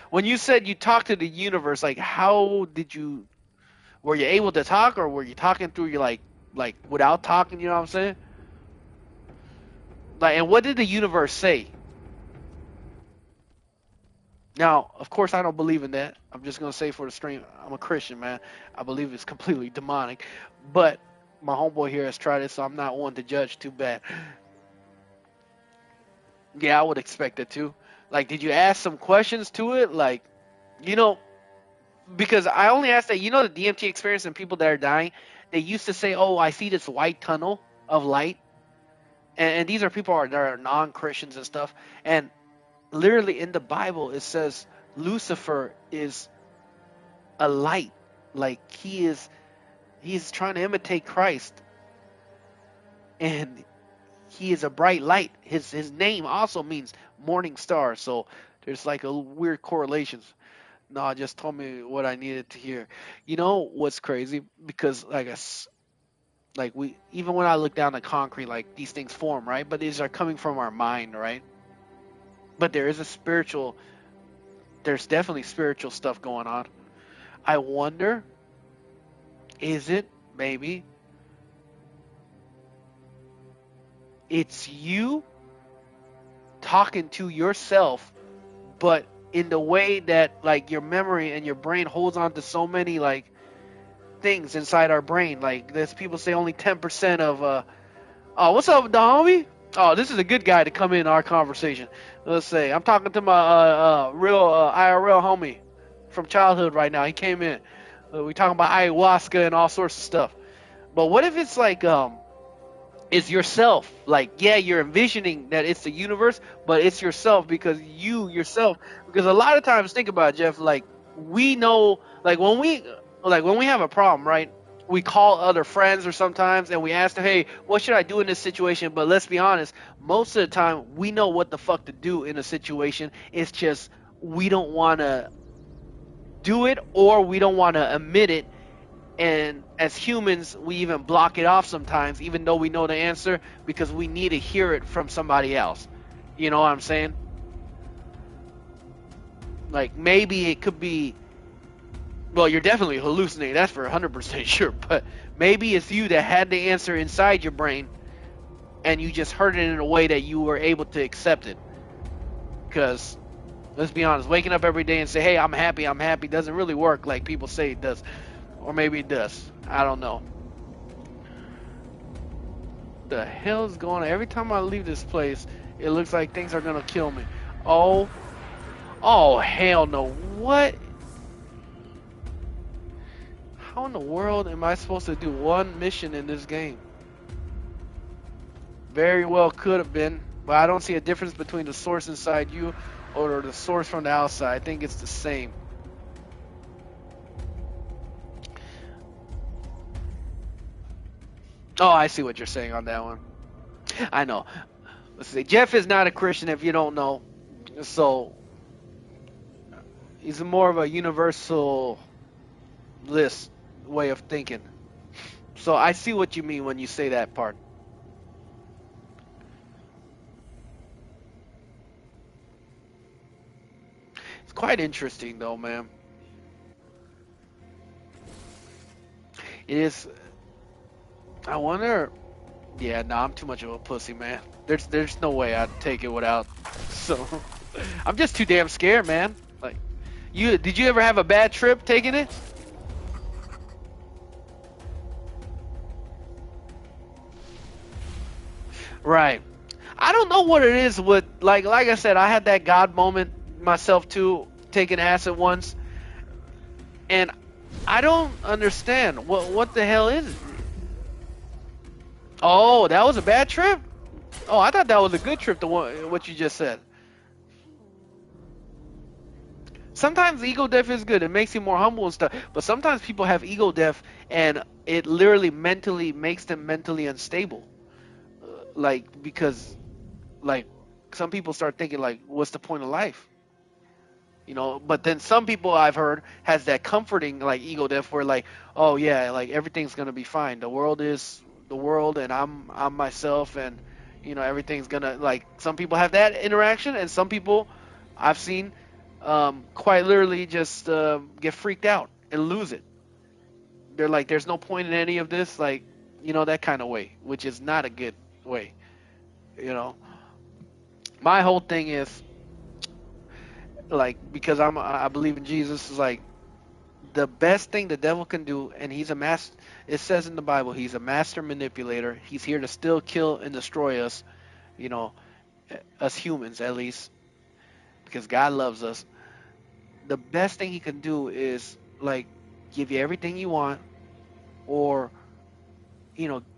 when you said you talked to the universe, like how did you were you able to talk, or were you talking through your like without talking? You know what I'm saying? Like, and what did the universe say? Now, of course, I don't believe in that. I'm just gonna say for the stream, I'm a Christian, man. I believe it's completely demonic, but my homeboy here has tried it, so I'm not one to judge too bad. Yeah, I would expect it too. Like, did you ask some questions to it? Like, you know, because I only asked that. You know, the DMT experience and people that are dying, they used to say, "Oh, I see this white tunnel of light," and these are people that are non-Christians and stuff. And literally in the Bible, it says Lucifer is a light, like he's trying to imitate Christ, and he is a bright light. His name also means morning star. So there's like a weird correlations. No, just told me what I needed to hear. You know what's crazy? Because like like we even when I look down at concrete, like these things form, right? But these are coming from our mind, right? But there is a spiritual. There's definitely spiritual stuff going on. I wonder, is it maybe it's you talking to yourself, but in the way that like your memory and your brain holds on to so many like things inside our brain. Like there's people say only 10% of oh, what's up, the homie? Oh, this is a good guy to come in our conversation. Let's say I'm talking to my real IRL homie from childhood right now. He came in. We talking about ayahuasca and all sorts of stuff. But what if it's like it's yourself? Like, yeah, you're envisioning that it's the universe, but it's yourself because you yourself. Because a lot of times, think about it, Jeff. Like we know, like when we have a problem, right? We call other friends or sometimes, and we ask them, "Hey, what should I do in this situation?" But let's be honest, most of the time, we know what the fuck to do in a situation. It's just we don't want to do it, or we don't want to admit it, and as humans we even block it off sometimes even though we know the answer because we need to hear it from somebody else. You know what I'm saying? Like maybe it could be, well, you're definitely hallucinating, that's for 100% sure, but maybe it's you that had the answer inside your brain and you just heard it in a way that you were able to accept it. Because let's be honest, waking up every day and say, "Hey, I'm happy," doesn't really work like people say it does. Or maybe it does. I don't know. The hell is going on? Every time I leave this place, it looks like things are gonna kill me. Oh, oh hell no! What? How in the world am I supposed to do one mission in this game? Very well could have been, but I don't see a difference between the source inside you or the source from the outside. I think it's the same. Oh, I see what you're saying on that one. I know. Let's see. Jeff is not a Christian if you don't know. So he's more of a universalist way of thinking. So I see what you mean when you say that part. It's quite interesting though, man. It is. I wonder. Yeah, no, I'm too much of a pussy, man. There's no way I'd take it without. So I'm just too damn scared, man. Like, did you ever have a bad trip taking it? Right. I don't know what it is with like I said, I had that God moment myself too, taking acid once, And I don't understand what the hell is it? Oh, that was a bad trip. Oh, I thought that was a good trip. The one what you just said. Sometimes ego death is good. It makes you more humble and stuff. But sometimes people have ego death, and it literally mentally makes them mentally unstable. Like because like some people start thinking like, what's the point of life? But then some people I've heard has that comforting like ego death where like, oh yeah, like everything's gonna be fine. The world is the world, and I'm myself, and everything's gonna like. Some people have that interaction, and some people I've seen quite literally just get freaked out and lose it. They're like, there's no point in any of this, like that kind of way, which is not a good way. You know, my whole thing is like because I believe in Jesus is like the best thing the devil can do, and he's a master. It says in the Bible, he's a master manipulator. He's here to still kill and destroy us, you know, us humans at least, because God loves us. The best thing he can do is like give you everything you want, or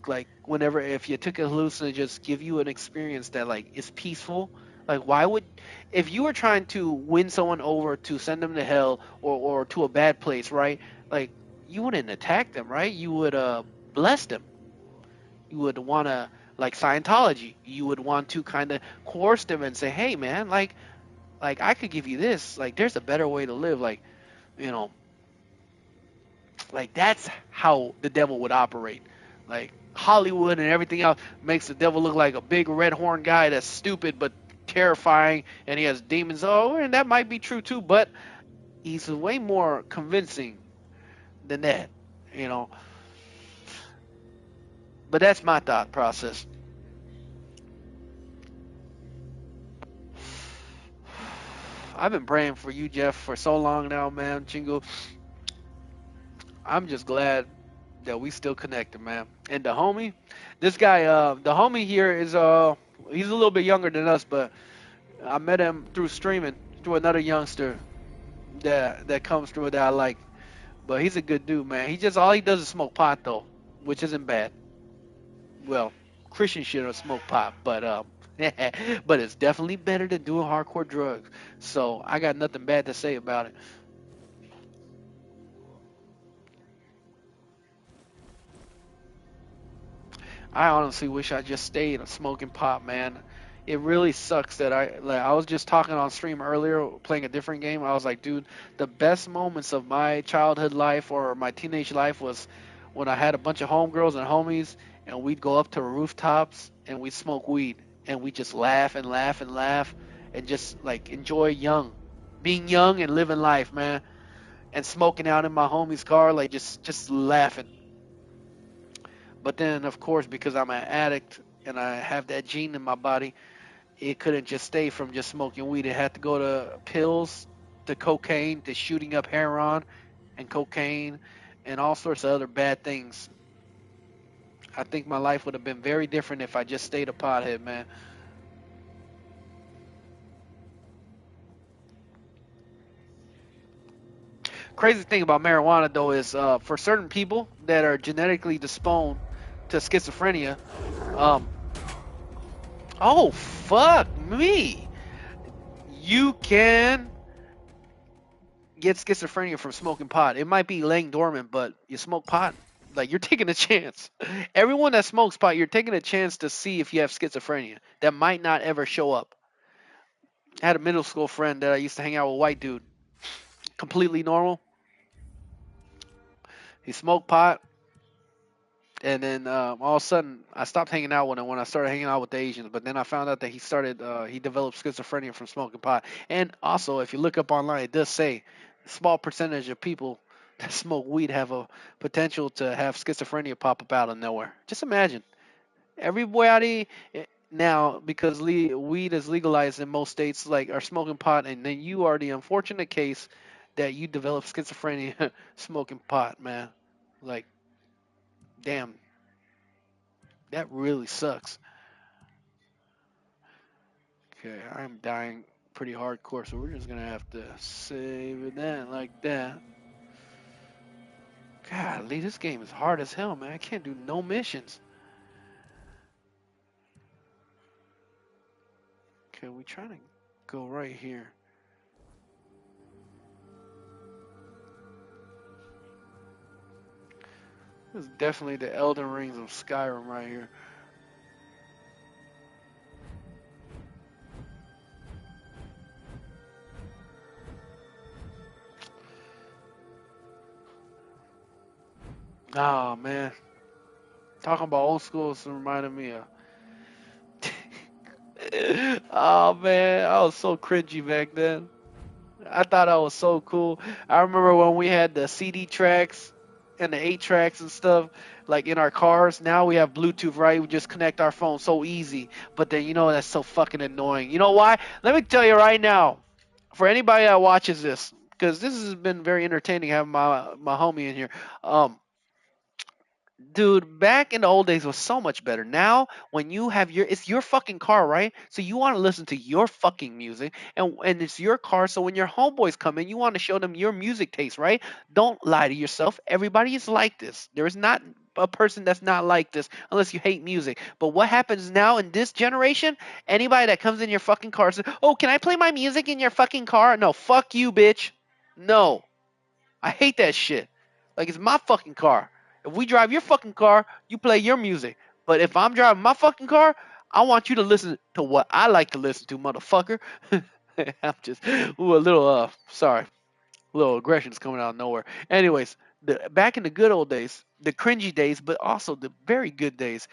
like whenever if you took a hallucinogen, just give you an experience that like is peaceful. Like why would if you were trying to win someone over to send them to hell or to a bad place, right? Like you wouldn't attack them, right? You would bless them. You would want to like Scientology. You would want to kind of coerce them and say, "Hey man, like I could give you this. Like there's a better way to live." Like, you know, like that's how the devil would operate. Like Hollywood and everything else makes the devil look like a big red horn guy that's stupid but terrifying, and he has demons. Oh, and that might be true too, but he's way more convincing than that, you know. But that's my thought process. I've been praying for you, Jeff, for so long now, man. Chingo, I'm just glad that we still connected, man. And the homie, this guy, the homie here is he's a little bit younger than us, but I met him through streaming through another youngster that comes through that I like. But he's a good dude, man. He just all he does is smoke pot though, which isn't bad. Well, Christian shit or smoke pot, but but it's definitely better than doing hardcore drugs. So I got nothing bad to say about it. I honestly wish I just stayed smoking pot, man. It really sucks that I was just talking on stream earlier, playing a different game. I was like, dude, the best moments of my childhood life or my teenage life was when I had a bunch of homegirls and homies, and we'd go up to rooftops and we'd smoke weed and we just laugh and laugh and laugh and just like enjoy being young and living life, man. And smoking out in my homie's car, like just laughing. But then, of course, because I'm an addict and I have that gene in my body, it couldn't just stay from just smoking weed. It had to go to pills, to cocaine, to shooting up heroin and cocaine, and all sorts of other bad things. I think my life would have been very different if I just stayed a pothead, man. Crazy thing about marijuana, though, is for certain people that are genetically disposed to schizophrenia, um, oh, fuck me. You can get schizophrenia from smoking pot. It might be laying dormant, but you smoke pot, like you're taking a chance. Everyone that smokes pot, you're taking a chance to see if you have schizophrenia. That might not ever show up. I had a middle school friend that I used to hang out with, a white dude, completely normal. He smoked pot, and then all of a sudden I stopped hanging out with him when I started hanging out with the Asians. But then I found out that he developed schizophrenia from smoking pot. And also, if you look up online, it does say a small percentage of people that smoke weed have a potential to have schizophrenia pop up out of nowhere. Just imagine everybody now because weed is legalized in most states, like are smoking pot, and then you are the unfortunate case that you develop schizophrenia smoking pot, man. Like, damn, that really sucks. Okay, I'm dying pretty hardcore, so we're just gonna have to save it that like that. Golly, this game is hard as hell, man. I can't do no missions. Okay, we trying to go right here. This is definitely the Elden Rings of Skyrim right here. Oh man, talking about old school is reminding me of. Oh man, I was so cringy back then. I thought I was so cool. I remember when we had the CD tracks and the 8 tracks and stuff, like in our cars. Now we have Bluetooth, right? We just connect our phone so easy. But then, that's so fucking annoying. You know why? Let me tell you right now, for anybody that watches this, because this has been very entertaining having my homie in here. Um, Dude, back in the old days was so much better. Now, when you have it's your fucking car, right? So you want to listen to your fucking music, and it's your car. So when your homeboys come in, you want to show them your music taste, right? Don't lie to yourself. Everybody is like this. There is not a person that's not like this unless you hate music. But what happens now in this generation? Anybody that comes in your fucking car says, "Oh, can I play my music in your fucking car?" No, fuck you, bitch. No. I hate that shit. Like it's my fucking car. If we drive your fucking car, you play your music. But if I'm driving my fucking car, I want you to listen to what I like to listen to, motherfucker. I'm just a little sorry, a little aggression's coming out of nowhere. Anyways, back in the good old days, the cringy days, but also the very good days,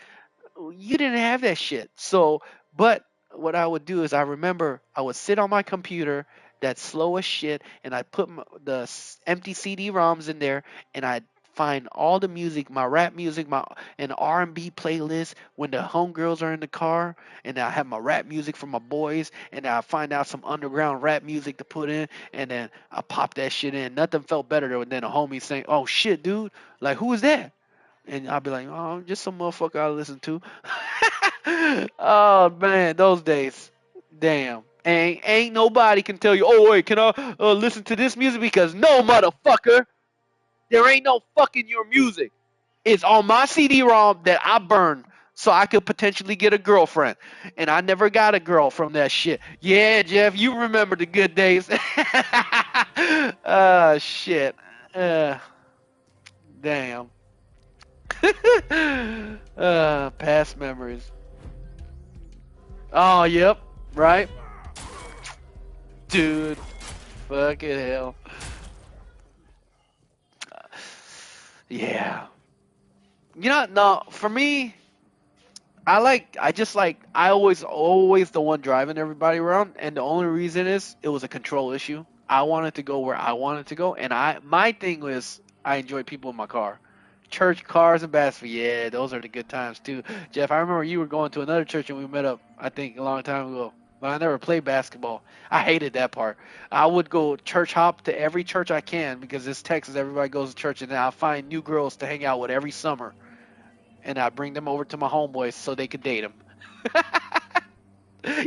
you didn't have that shit. So, but what I would do is I remember I would sit on my computer that's slow as shit, and I put the empty CD-ROMs in there, and I'd find all the music, my rap music, my and R&B playlist when the homegirls are in the car, and I have my rap music for my boys, and I find out some underground rap music to put in, and then I pop that shit in. Nothing felt better than a homie saying, "Oh shit, dude, like who is that?" And I'll be like, "Oh, just some motherfucker I listen to." Oh man, those days. Damn. Ain't nobody can tell you, "Oh wait, can I listen to this music?" Because no, motherfucker, there ain't no fucking your music. It's on my CD-ROM that I burned so I could potentially get a girlfriend. And I never got a girl from that shit. Yeah, Jeff, you remember the good days. Shit. Uh, Damn. Past memories. Oh, yep. Right? Dude. Fucking hell. Yeah. No, for me, I always the one driving everybody around, and the only reason is it was a control issue. I wanted to go where I wanted to go, and my thing was I enjoy people in my car. Church cars and basketball, yeah, those are the good times too. Jeff, I remember you were going to another church and we met up, I think a long time ago. But I never played basketball. I hated that part. I would go church hop to every church I can because this Texas, everybody goes to church, and then I'll find new girls to hang out with every summer, and I bring them over to my homeboys so they could date them.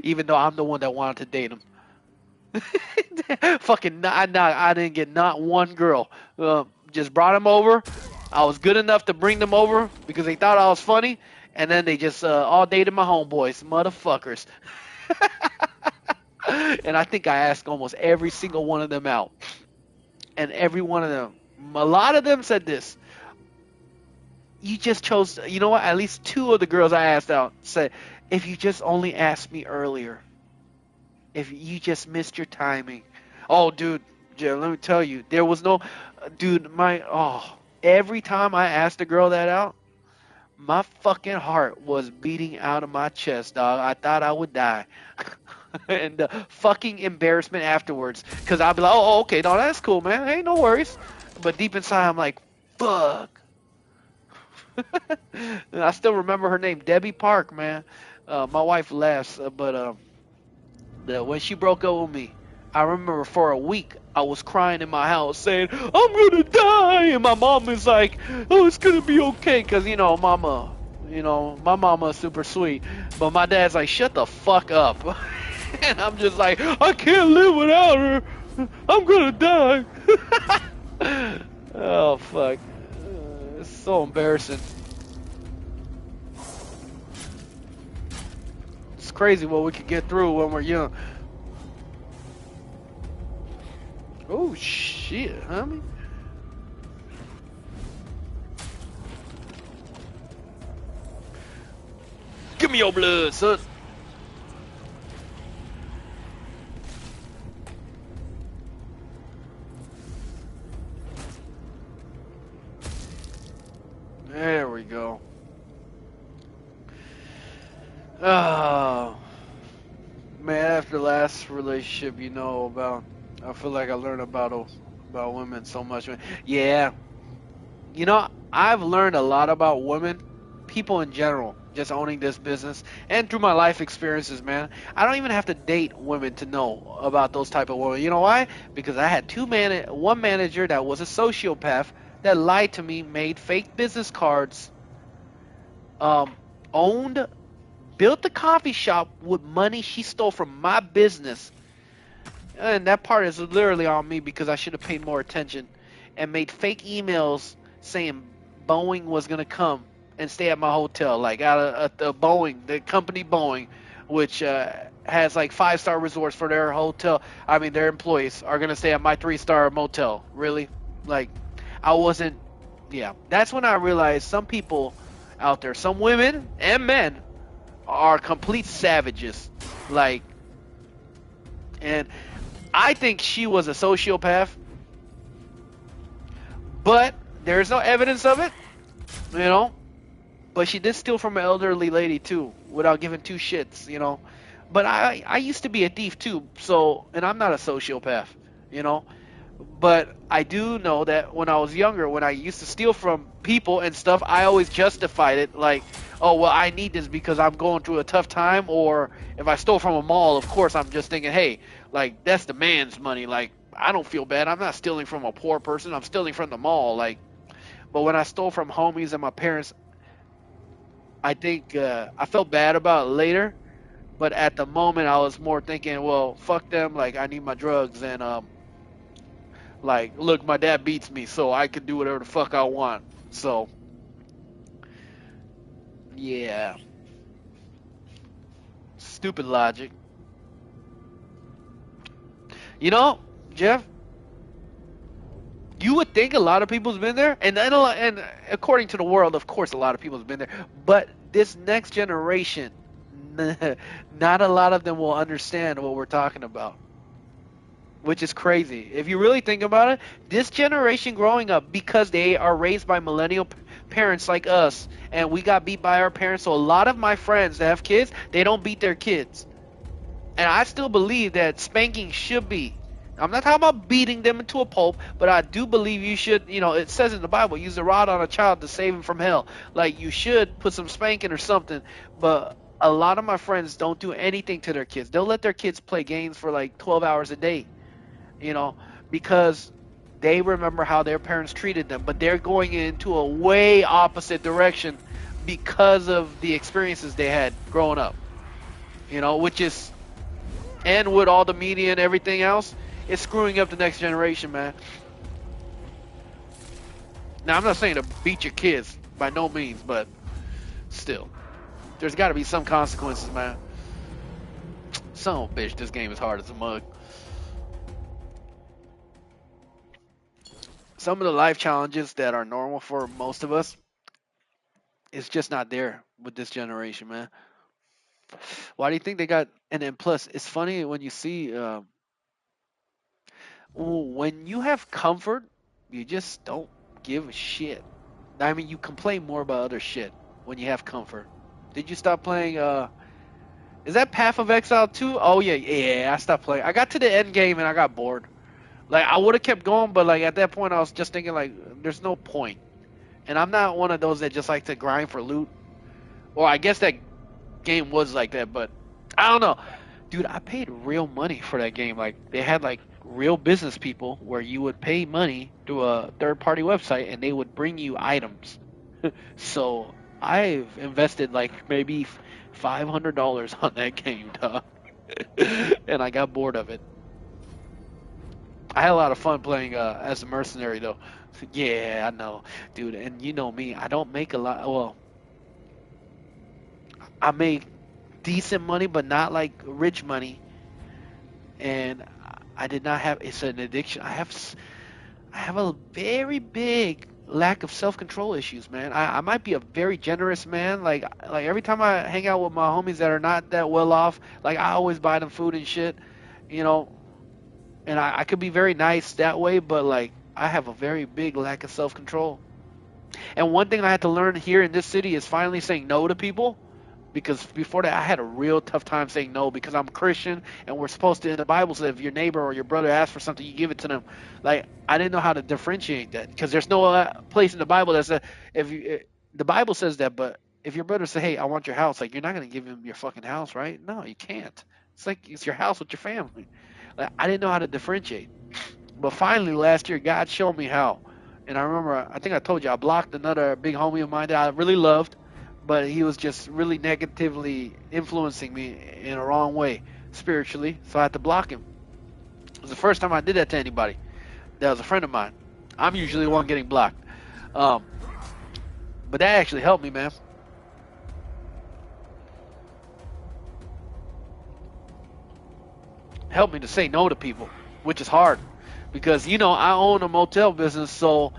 Even though I'm the one that wanted to date them. Fucking I didn't get not one girl. Just brought them over. I was good enough to bring them over because they thought I was funny, and then they just all dated my homeboys, motherfuckers. And I think I asked almost every single one of them out, and every one of them, a lot of them said this. You just chose. You know what? At least two of the girls I asked out said, "If you just only asked me earlier, if you just missed your timing." Oh, dude, Jim, let me tell you, there was no, dude. Every time I asked a girl that out, my fucking heart was beating out of my chest, dog. I thought I would die. And the fucking embarrassment afterwards, because I'd be like, "Oh, okay, no, that's cool, man. Ain't no worries." But deep inside, I'm like, fuck. And I still remember her name, Debbie Park, man. My wife laughs, but when she broke up with me, I remember for a week I was crying in my house saying, "I'm gonna die," and my mom is like, "Oh, it's gonna be okay," because my mama is super sweet, but my dad's like, "Shut the fuck up," and I'm just like, "I can't live without her. I'm gonna die." Oh fuck. It's so embarrassing. It's crazy what we could get through when we're young. Oh shit, homie. Give me your blood, son. There we go. Oh man, after the last relationship, I feel like I learned about women so much. Man. Yeah, I've learned a lot about women, people in general, just owning this business, and through my life experiences, man. I don't even have to date women to know about those type of women. You know why? Because I had one manager that was a sociopath that lied to me, made fake business cards, um, owned, built the coffee shop with money she stole from my business. And that part is literally on me because I should have paid more attention and made fake emails saying Boeing was gonna come and stay at my hotel, like out of at the Boeing, the company Boeing, which has like 5-star resorts for their hotel. I mean, their employees are gonna stay at my 3-star motel. Really, like I wasn't. Yeah, that's when I realized some people out there, some women and men, are complete savages. Like, and I think she was a sociopath, but there's no evidence of it, you know. But she did steal from an elderly lady too, without giving two shits. But I used to be a thief too, so and I'm not a sociopath, you know. But I do know that when I was younger, when I used to steal from people and stuff, I always justified it like, oh, well, I need this because I'm going through a tough time. Or if I stole from a mall, of course, I'm just thinking, hey, like, that's the man's money. Like, I don't feel bad. I'm not stealing from a poor person. I'm stealing from the mall. Like, but when I stole from homies and my parents, I think I felt bad about it later. But at the moment, I was more thinking, well, fuck them. Like, I need my drugs. And like, look, my dad beats me, so I can do whatever the fuck I want. So, yeah, stupid logic. You know, Jeff, you would think a lot of people's been there, and according to the world, of course, a lot of people's been there. But this next generation, not a lot of them will understand what we're talking about, which is crazy. If you really think about it, this generation growing up, because they are raised by millennial parents like us, and we got beat by our parents. So a lot of my friends that have kids, they don't beat their kids. And I still believe that spanking should be. I'm not talking about beating them into a pulp, but I do believe you should, it says in the Bible, use a rod on a child to save him from hell. Like, you should put some spanking or something. But a lot of my friends don't do anything to their kids. They'll let their kids play games for like 12 hours a day, you know, because they remember how their parents treated them. But they're going into a way opposite direction because of the experiences they had growing up, which is, and with all the media and everything else, it's screwing up the next generation, man. Now, I'm not saying to beat your kids by no means, but still, there's got to be some consequences, man. Son of a bitch, this game is hard as a mug. Some of the life challenges that are normal for most of us, it's just not there with this generation, man. Why do you think they got? And then plus, it's funny when you see when you have comfort, you just don't give a shit. I mean, you complain more about other shit when you have comfort. Did you stop playing? Is that Path of Exile 2? Oh yeah, yeah. I stopped playing. I got to the end game and I got bored. Like I would have kept going, but like at that point, I was just thinking like, there's no point. And I'm not one of those that just like to grind for loot. Or I guess that game was like that, but I don't know. Dude, I paid real money for that game. Like they had like real business people where you would pay money through a third party website and they would bring you items. So I've invested like maybe $500 on that game, dog. And I got bored of it. I had a lot of fun playing as a mercenary though. Yeah, I know, dude. And you know me, I don't make a lot. Well, I make decent money, but not like rich money. And I did not have. It's an addiction. I have a very big lack of self-control issues, man. I might be a very generous man. Like every time I hang out with my homies that are not that well off, like I always buy them food and shit, you know. And I could be very nice that way, but like I have a very big lack of self-control. And one thing I had to learn here in this city is finally saying no to people. Because before that, I had a real tough time saying no because I'm Christian and we're supposed to, in the Bible, say if your neighbor or your brother asks for something, you give it to them. Like, I didn't know how to differentiate that because there's no place in the Bible that says, if you, the Bible says that, but if your brother say, hey, I want your house, like, you're not going to give him your fucking house, right? No, you can't. It's like, it's your house with your family. Like, I didn't know how to differentiate. But finally, last year, God showed me how. And I remember, I think I told you, I blocked another big homie of mine that I really loved, but he was just really negatively influencing me in a wrong way spiritually. So I had to block him. It was the first time I did that to anybody. That was a friend of mine. I'm usually the one getting blocked. Um, but that actually helped me, man. Helped me to say no to people, which is hard because I own a motel business, so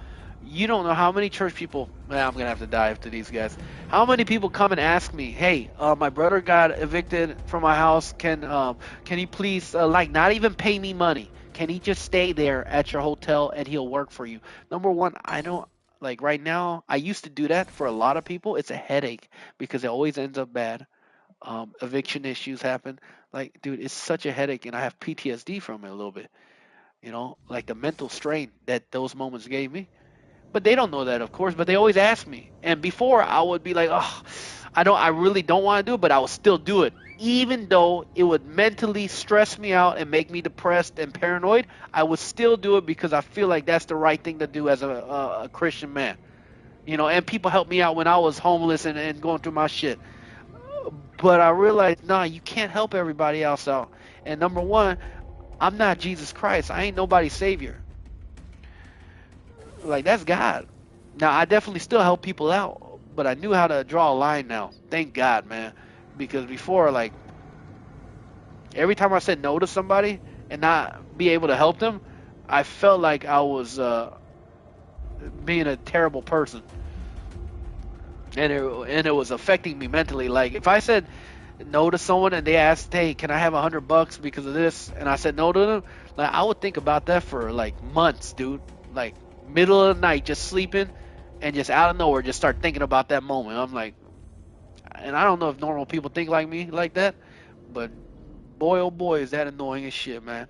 you don't know how many church people. Man, I'm gonna have to dive to these guys. How many people come and ask me, "Hey, my brother got evicted from my house. Can he please like not even pay me money? Can he just stay there at your hotel and he'll work for you?" Number one, I don't like right now. I used to do that for a lot of people. It's a headache because it always ends up bad. Eviction issues happen. Like, dude, it's such a headache, and I have PTSD from it a little bit. Like the mental strain that those moments gave me. But they don't know that, of course. But they always ask me. And before, I would be like, oh, I really don't want to do it, but I would still do it, even though it would mentally stress me out and make me depressed and paranoid. I would still do it because I feel like that's the right thing to do as a Christian man. And people helped me out when I was homeless and going through my shit. But I realized, nah, you can't help everybody else out. And number one, I'm not Jesus Christ. I ain't nobody's savior. Like, that's God. Now, I definitely still help people out, but I knew how to draw a line now. Thank God, man. Because before, like, every time I said no to somebody and not be able to help them, I felt like I was being a terrible person. And it was affecting me mentally. Like, if I said no to someone and they asked, "Hey, can I have $100 because of this?" and I said no to them, like I would think about that for like months, dude. Like middle of the night, just sleeping, and just out of nowhere, just start thinking about that moment. I'm like, and I don't know if normal people think like me like that, but boy, oh boy, is that annoying as shit, man.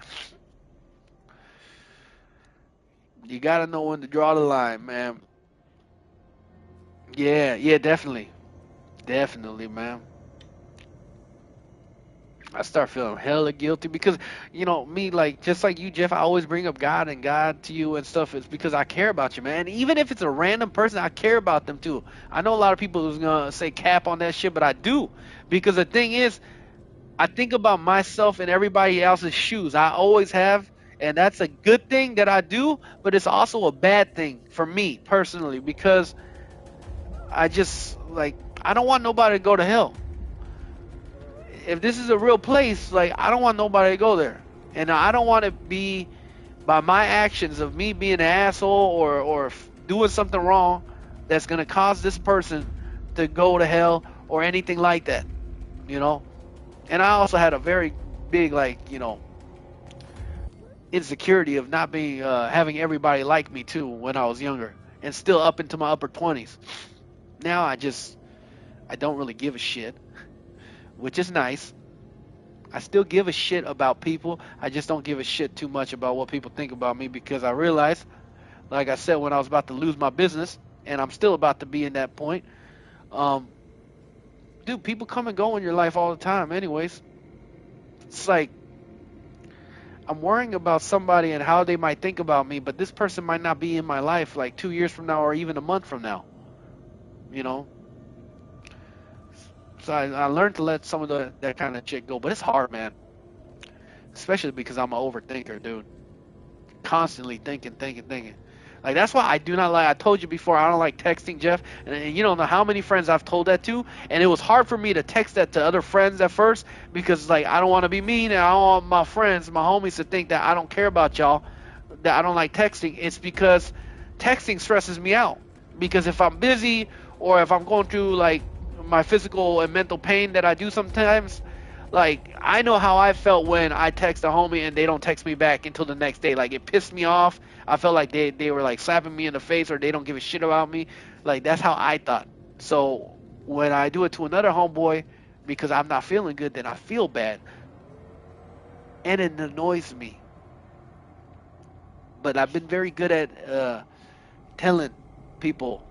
You gotta know when to draw the line, man. Yeah, yeah, definitely, definitely, man. I start feeling hella guilty because me, like just like you, Jeff. I always bring up God and God to you and stuff. It's because I care about you, man. Even if it's a random person, I care about them too. I know a lot of people who's gonna say cap on that shit, but I do because the thing is, I think about myself and everybody else's shoes. I always have, and that's a good thing that I do. But it's also a bad thing for me personally because I just like I don't want nobody to go to hell. If this is a real place, like I don't want nobody to go there, and I don't want to be by my actions of me being an asshole or doing something wrong that's gonna cause this person to go to hell or anything like that, you know. And I also had a very big like insecurity of not being having everybody like me too when I was younger, and still up into my upper 20s. Now I don't really give a shit, which is nice. I still give a shit about people. I just don't give a shit too much about what people think about me because I realized, like I said, when I was about to lose my business, and I'm still about to be in that point, um, dude, people come and go in your life all the time. Anyways, it's like I'm worrying about somebody and how they might think about me, but this person might not be in my life like 2 years from now or even a month from now. You know, so I learned to let some of that kind of shit go, but it's hard, man, especially because I'm an overthinker, dude. constantly thinking. Like that's why I do not like. I told you before I don't like texting, Jeff, and you don't know how many friends I've told that to, and it was hard for me to text that to other friends at first because like I don't want to be mean and I don't want my friends, my homies to think that I don't care about y'all, that I don't like texting. It's because texting stresses me out because if I'm busy or if I'm going through like my physical and mental pain that I do sometimes, like I know how I felt when I text a homie and they don't text me back until the next day. Like it pissed me off. I felt like they were like slapping me in the face or they don't give a shit about me. Like that's how I thought. So when I do it to another homeboy because I'm not feeling good, then I feel bad and it annoys me. But I've been very good at telling people,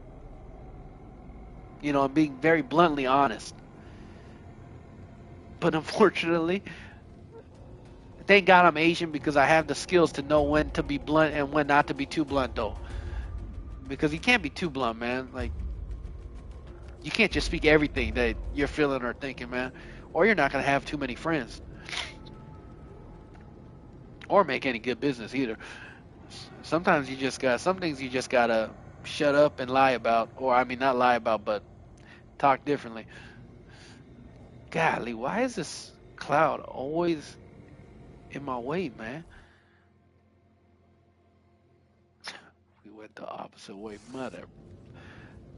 and being very bluntly honest. But unfortunately, thank God I'm Asian because I have the skills to know when to be blunt and when not to be too blunt though. Because you can't be too blunt, man. Like you can't just speak everything that you're feeling or thinking, man. Or you're not gonna have too many friends. Or make any good business either. Sometimes you just got some things you just gotta shut up and lie about. Or I mean not lie about but talk differently. Golly, why is this cloud always in my way, man? We went the opposite way, mother.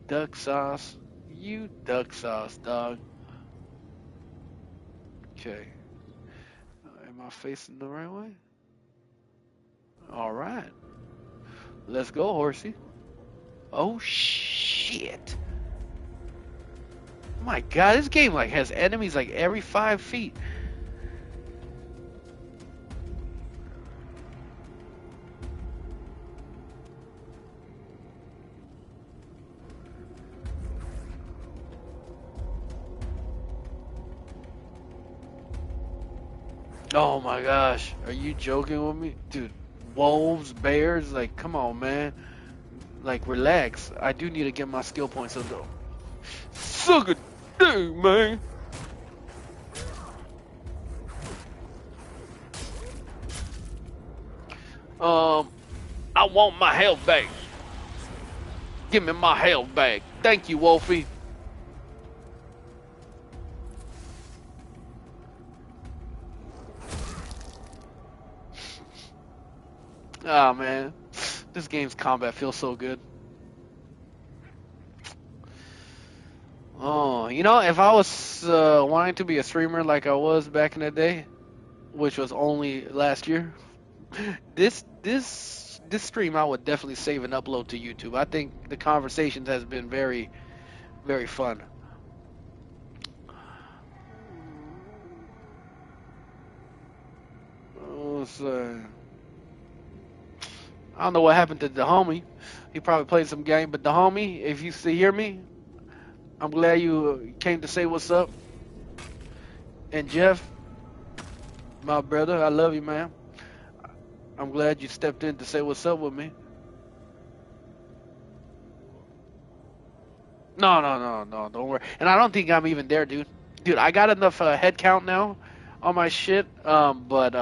Duck sauce. You duck sauce, dog. Okay. Am I facing the right way? All right. Let's go, horsey. Oh shit. My god, this game like has enemies like every 5 feet. Oh my gosh. Are you joking with me? Dude, wolves, bears, like come on, man. Like relax. I do need to get my skill points up though. Suck a dick, man. Um, I want my health back. Give me my health back. Thank you, Wolfie. Ah, man. This game's combat feels so good. Oh, if I was wanting to be a streamer like I was back in the day, which was only last year, this stream I would definitely save and upload to YouTube. I think the conversations has been very, very fun. Oh, so, I don't know what happened to the homie. He probably played some game, but the homie, if you still hear me, I'm glad you came to say what's up. And Jeff, my brother, I love you, man. I'm glad you stepped in to say what's up with me. No, no, no, no, don't worry. And I don't think I'm even there, dude. Dude, I got enough head count now on my shit. But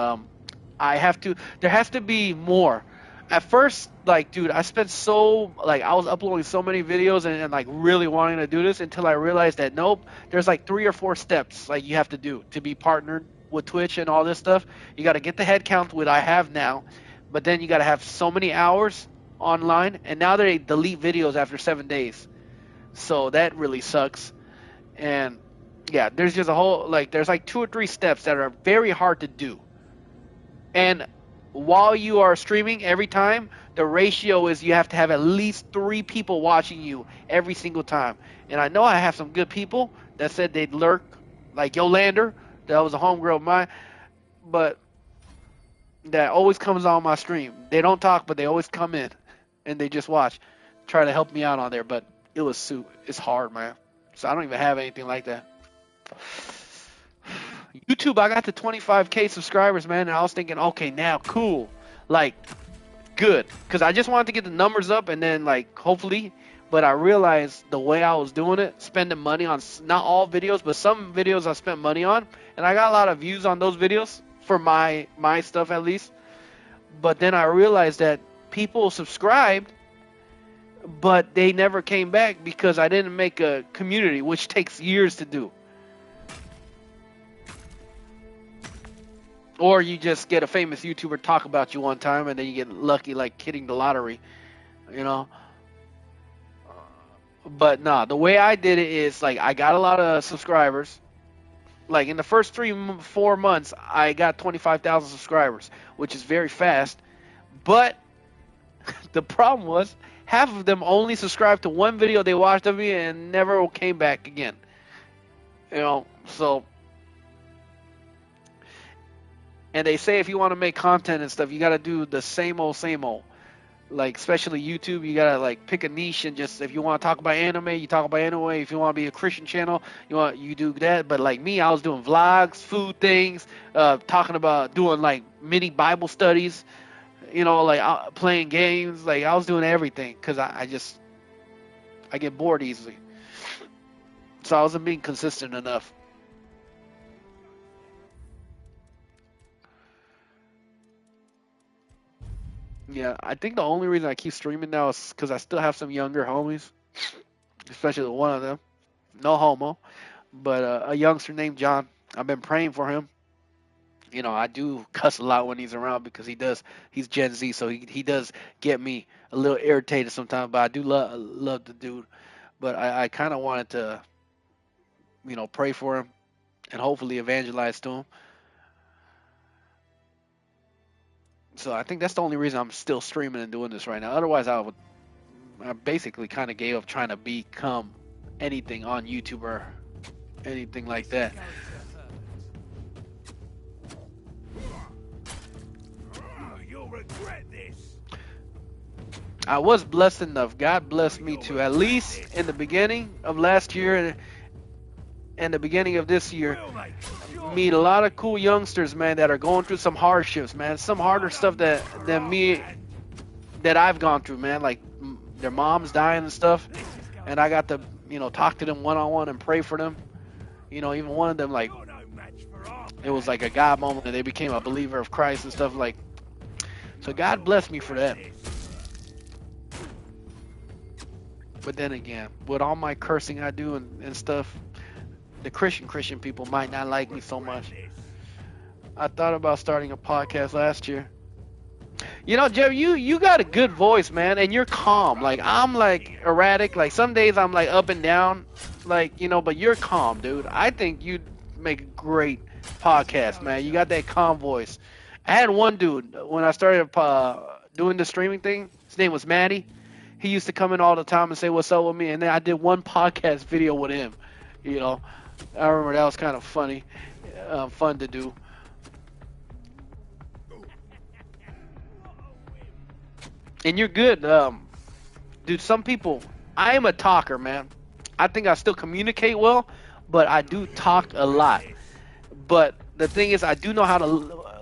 I have to. There has to be more. At first, like, dude, I spent I was uploading so many videos and like really wanting to do this until I realized that nope, there's like 3 or 4 steps like you have to do to be partnered with Twitch and all this stuff. You got to get the head count, what I have now, but then you got to have so many hours online, and now they delete videos after 7 days. So that really sucks. And yeah, there's just a whole there's like 2 or 3 steps that are very hard to do. And while you are streaming every time, the ratio is you have to have at least 3 people watching you every single time. And I know I have some good people that said they'd lurk, like Yolander, that was a homegirl of mine, but that always comes on my stream. They don't talk, but they always come in and they just watch, try to help me out on there. But it's hard, man. So I don't even have anything like that. YouTube, I got to 25K subscribers, man, and I was thinking, okay, now, cool, like, good, because I just wanted to get the numbers up, and then, like, hopefully, but I realized the way I was doing it, spending money on, not all videos, but some videos I spent money on, and I got a lot of views on those videos, for my stuff at least, But then I realized that people subscribed, but they never came back because I didn't make a community, which takes years to do. Or you just get a famous YouTuber talk about you one time, and then you get lucky, like hitting the lottery, you know. But nah, the way I did it is like I got a lot of subscribers. Like in the first 4 months, I got 25,000 subscribers, which is very fast. But the problem was half of them only subscribed to one video they watched of me and never came back again. So and they say if you want to make content and stuff, you got to do the same old, same old. Like especially YouTube, you gotta like pick a niche and just if you want to talk about anime, you talk about anime. If you want to be a Christian channel, you do that. But like me, I was doing vlogs, food things, talking about doing like mini Bible studies, like playing games. Like I was doing everything because I get bored easily. So I wasn't being consistent enough. Yeah, I think the only reason I keep streaming now is because I still have some younger homies, especially one of them. No homo, but a youngster named John. I've been praying for him. I do cuss a lot when he's around because he's Gen Z, so he does get me a little irritated sometimes. But I do love the dude. But I kind of wanted to, pray for him and hopefully evangelize to him. So I think that's the only reason I'm still streaming and doing this right now. Otherwise, I basically kind of gave up trying to become anything on YouTube or anything like that. You'll regret this. I was blessed enough. God blessed me to at least in the beginning of last year and the beginning of this year meet a lot of cool youngsters, man, that are going through some hardships, man. Some harder stuff than me that I've gone through, man. Like their moms dying and stuff, and I got to talk to them one on one and pray for them. Even one of them like it was like a God moment and they became a believer of Christ and stuff like. So God blessed me for that. But then again, with all my cursing I do and stuff, the Christian people might not like me so much. I thought about starting a podcast last year. Jeff, you got a good voice, man, and you're calm. Like I'm like erratic. Like some days I'm like up and down, like but you're calm, dude. I think you'd make a great podcast, man. You got that calm voice. I had one dude when I started doing the streaming thing. His name was Matty. He used to come in all the time and say what's up with me, and then I did one podcast video with him. You know, I remember that was kind of funny, fun to do. And you're good, dude. Some people, I am a talker, man. I think I still communicate well, but I do talk a lot. But the thing is, I do know how to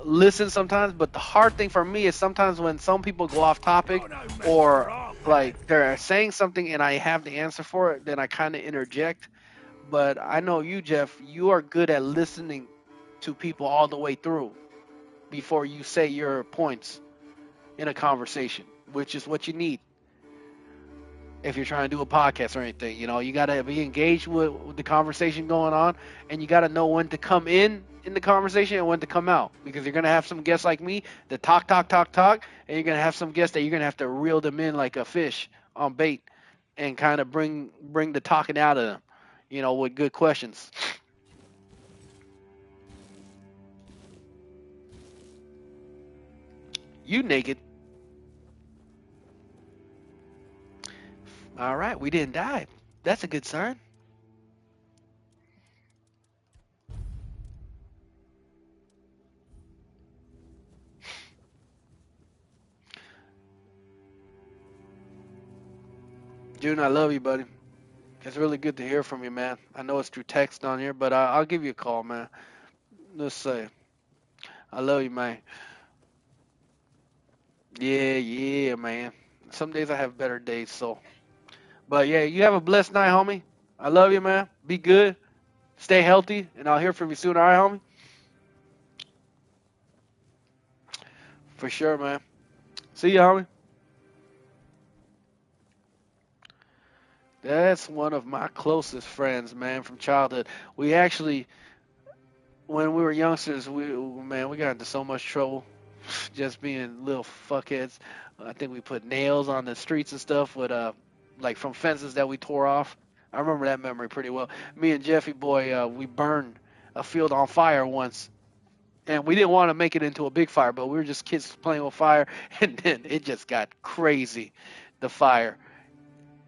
listen sometimes. But the hard thing for me is sometimes when some people go off topic or like they're saying something and I have the answer for it, then I kind of interject. But I know you, Jeff. You are good at listening to people all the way through before you say your points in a conversation, which is what you need if you're trying to do a podcast or anything. You got to be engaged with the conversation going on, and you got to know when to come in the conversation and when to come out, because you're going to have some guests like me that talk, and you're going to have some guests that you're going to have to reel them in like a fish on bait and kind of bring the talking out of them, with good questions. You naked. All right, we didn't die. That's a good sign. June, I love you, buddy. It's really good to hear from you, man. I know it's through text on here, but I'll give you a call, man. Let's say I love you, man. Yeah, yeah, man. Some days I have better days, so. But yeah, you have a blessed night, homie. I love you, man. Be good. Stay healthy, and I'll hear from you soon, all right, homie? For sure, man. See ya, homie. That's one of my closest friends, man, from childhood. We actually, when we were youngsters, we got into so much trouble, just being little fuckheads. I think we put nails on the streets and stuff with like from fences that we tore off. I remember that memory pretty well. Me and Jeffy boy, we burned a field on fire once, and we didn't want to make it into a big fire, but we were just kids playing with fire, and then it just got crazy. The fire,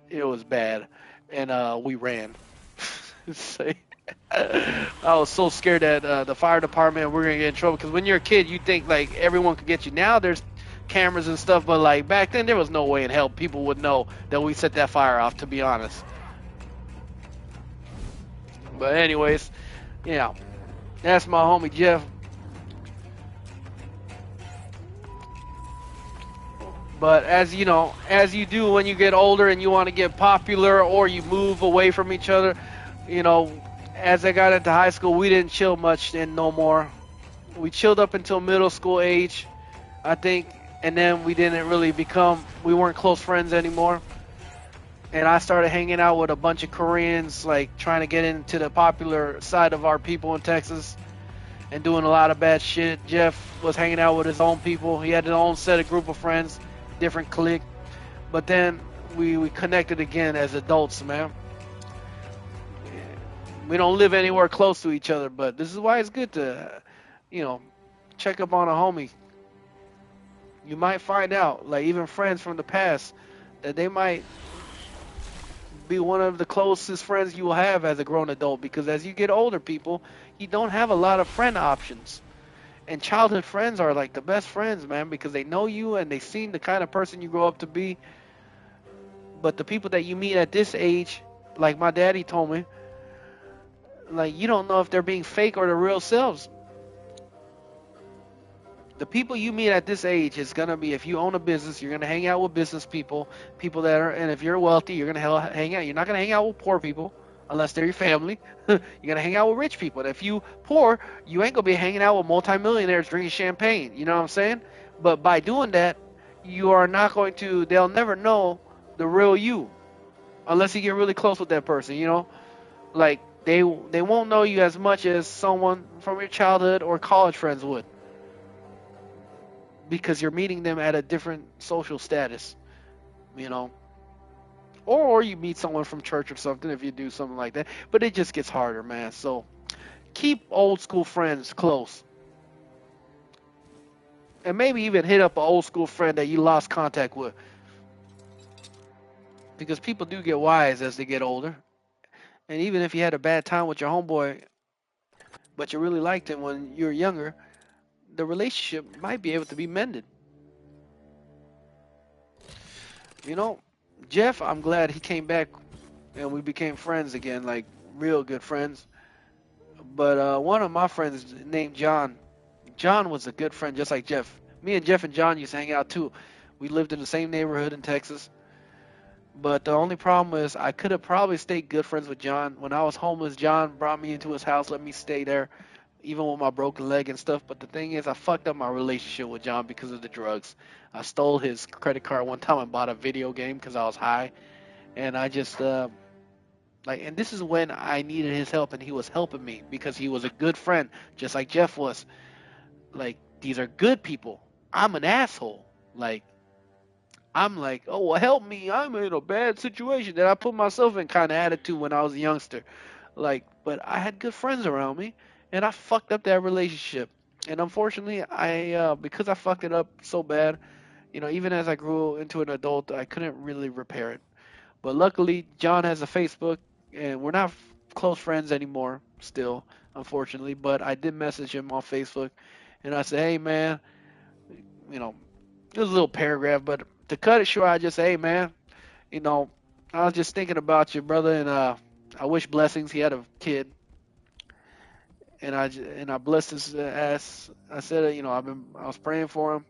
it was bad, and we ran. So, I was so scared that the fire department we're gonna get in trouble because when you're a kid, you think like everyone could get you. Now there's cameras and stuff, but like back then there was no way in hell people would know that we set that fire off. To be honest, but anyways, yeah, that's my homie Jeff. But as you know, as you do when you get older and you want to get popular or you move away from each other, you know, as I got into high school, we didn't chill much and no more. We chilled up until middle school age, I think, and then we didn't really we weren't close friends anymore. And I started hanging out with a bunch of Koreans, like trying to get into the popular side of our people in Texas and doing a lot of bad shit. Jeff was hanging out with his own people. He had his own set of group of friends, different clique. But then we connected again as adults, man. We don't live anywhere close to each other, but this is why it's good to, you know, check up on a homie. You might find out, like even friends from the past, that they might be one of the closest friends you will have as a grown adult because as you get older, people, you don't have a lot of friend options. And childhood friends are like the best friends, man, because they know you and they've seen the kind of person you grow up to be. But the people that you meet at this age, like my daddy told me, like you don't know if they're being fake or the real selves. The people you meet at this age is gonna be if you own a business, you're gonna hang out with business people, people that are, and if you're wealthy, you're gonna hang out. You're not gonna hang out with poor people unless they're your family. You're gonna hang out with rich people. And if you poor, you ain't gonna be hanging out with multimillionaires drinking champagne. You know what I'm saying? But by doing that, you are not going to. They'll never know the real you unless you get really close with that person. You know, like they won't know you as much as someone from your childhood or college friends would because you're meeting them at a different social status, you know. Or you meet someone from church or something if you do something like that. But it just gets harder, man. So keep old school friends close. And maybe even hit up an old school friend that you lost contact with. Because people do get wise as they get older. And even if you had a bad time with your homeboy, but you really liked him when you were younger, the relationship might be able to be mended. You know, Jeff, I'm glad he came back and we became friends again, like real good friends. But one of my friends named John. John was a good friend, just like Jeff. Me and Jeff and John used to hang out too. We lived in the same neighborhood in Texas. But the only problem is I could have probably stayed good friends with John. When I was homeless, John brought me into his house, let me stay there, even with my broken leg and stuff. But the thing is, I fucked up my relationship with John because of the drugs. I stole his credit card one time and bought a video game because I was high, and I just like, and this is when I needed his help, and he was helping me because he was a good friend, just like Jeff was. Like, these are good people. I'm an asshole. Like, I'm like, oh, well, help me. I'm in a bad situation that I put myself in kind of attitude when I was a youngster. Like, but I had good friends around me, and I fucked up that relationship. And unfortunately, because I fucked it up so bad, you know, even as I grew into an adult, I couldn't really repair it. But luckily, John has a Facebook, and we're not close friends anymore, still, unfortunately. But I did message him on Facebook, and I said, hey, man, you know, it was a little paragraph, but to cut it short, I just say, hey, man, you know, I was just thinking about you, brother, and I wish blessings. He had a kid, and I blessed his ass. I said, you know, I was praying for him.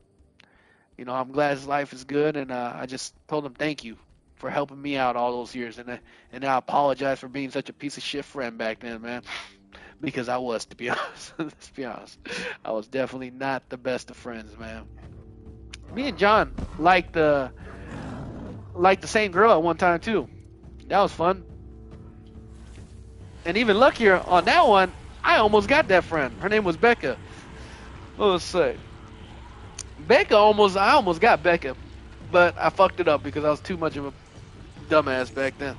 You know, I'm glad his life is good, and I just told him thank you for helping me out all those years, and I apologize for being such a piece of shit friend back then, man, because I was, to be honest. Let's be honest, I was definitely not the best of friends, man. Me and John liked the same girl at one time too. That was fun. And even luckier on that one, I almost got that friend. Her name was Becca. Let's say I almost got Becca, but I fucked it up because I was too much of a dumbass back then.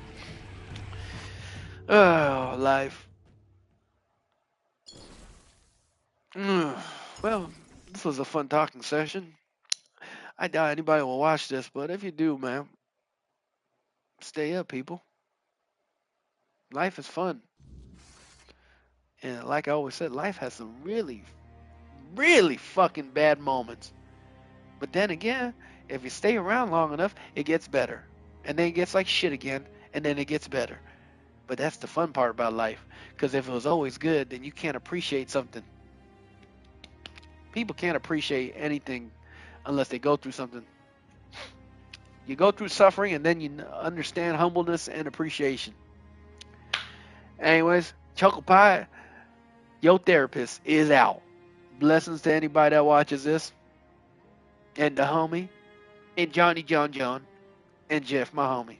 Oh, life. Well, this was a fun talking session. I doubt anybody will watch this, but if you do, man, stay up, people. Life is fun. And like I always said, life has some really, really fucking bad moments. But then again, if you stay around long enough, it gets better. And then it gets like shit again, and then it gets better. But that's the fun part about life. Because if it was always good, then you can't appreciate something. People can't appreciate anything unless they go through something. You go through suffering, and then you understand humbleness and appreciation. Anyways, Chuckle Pie, your therapist is out. Blessings to anybody that watches this. And the homie. And Johnny John John. And Jeff, my homie.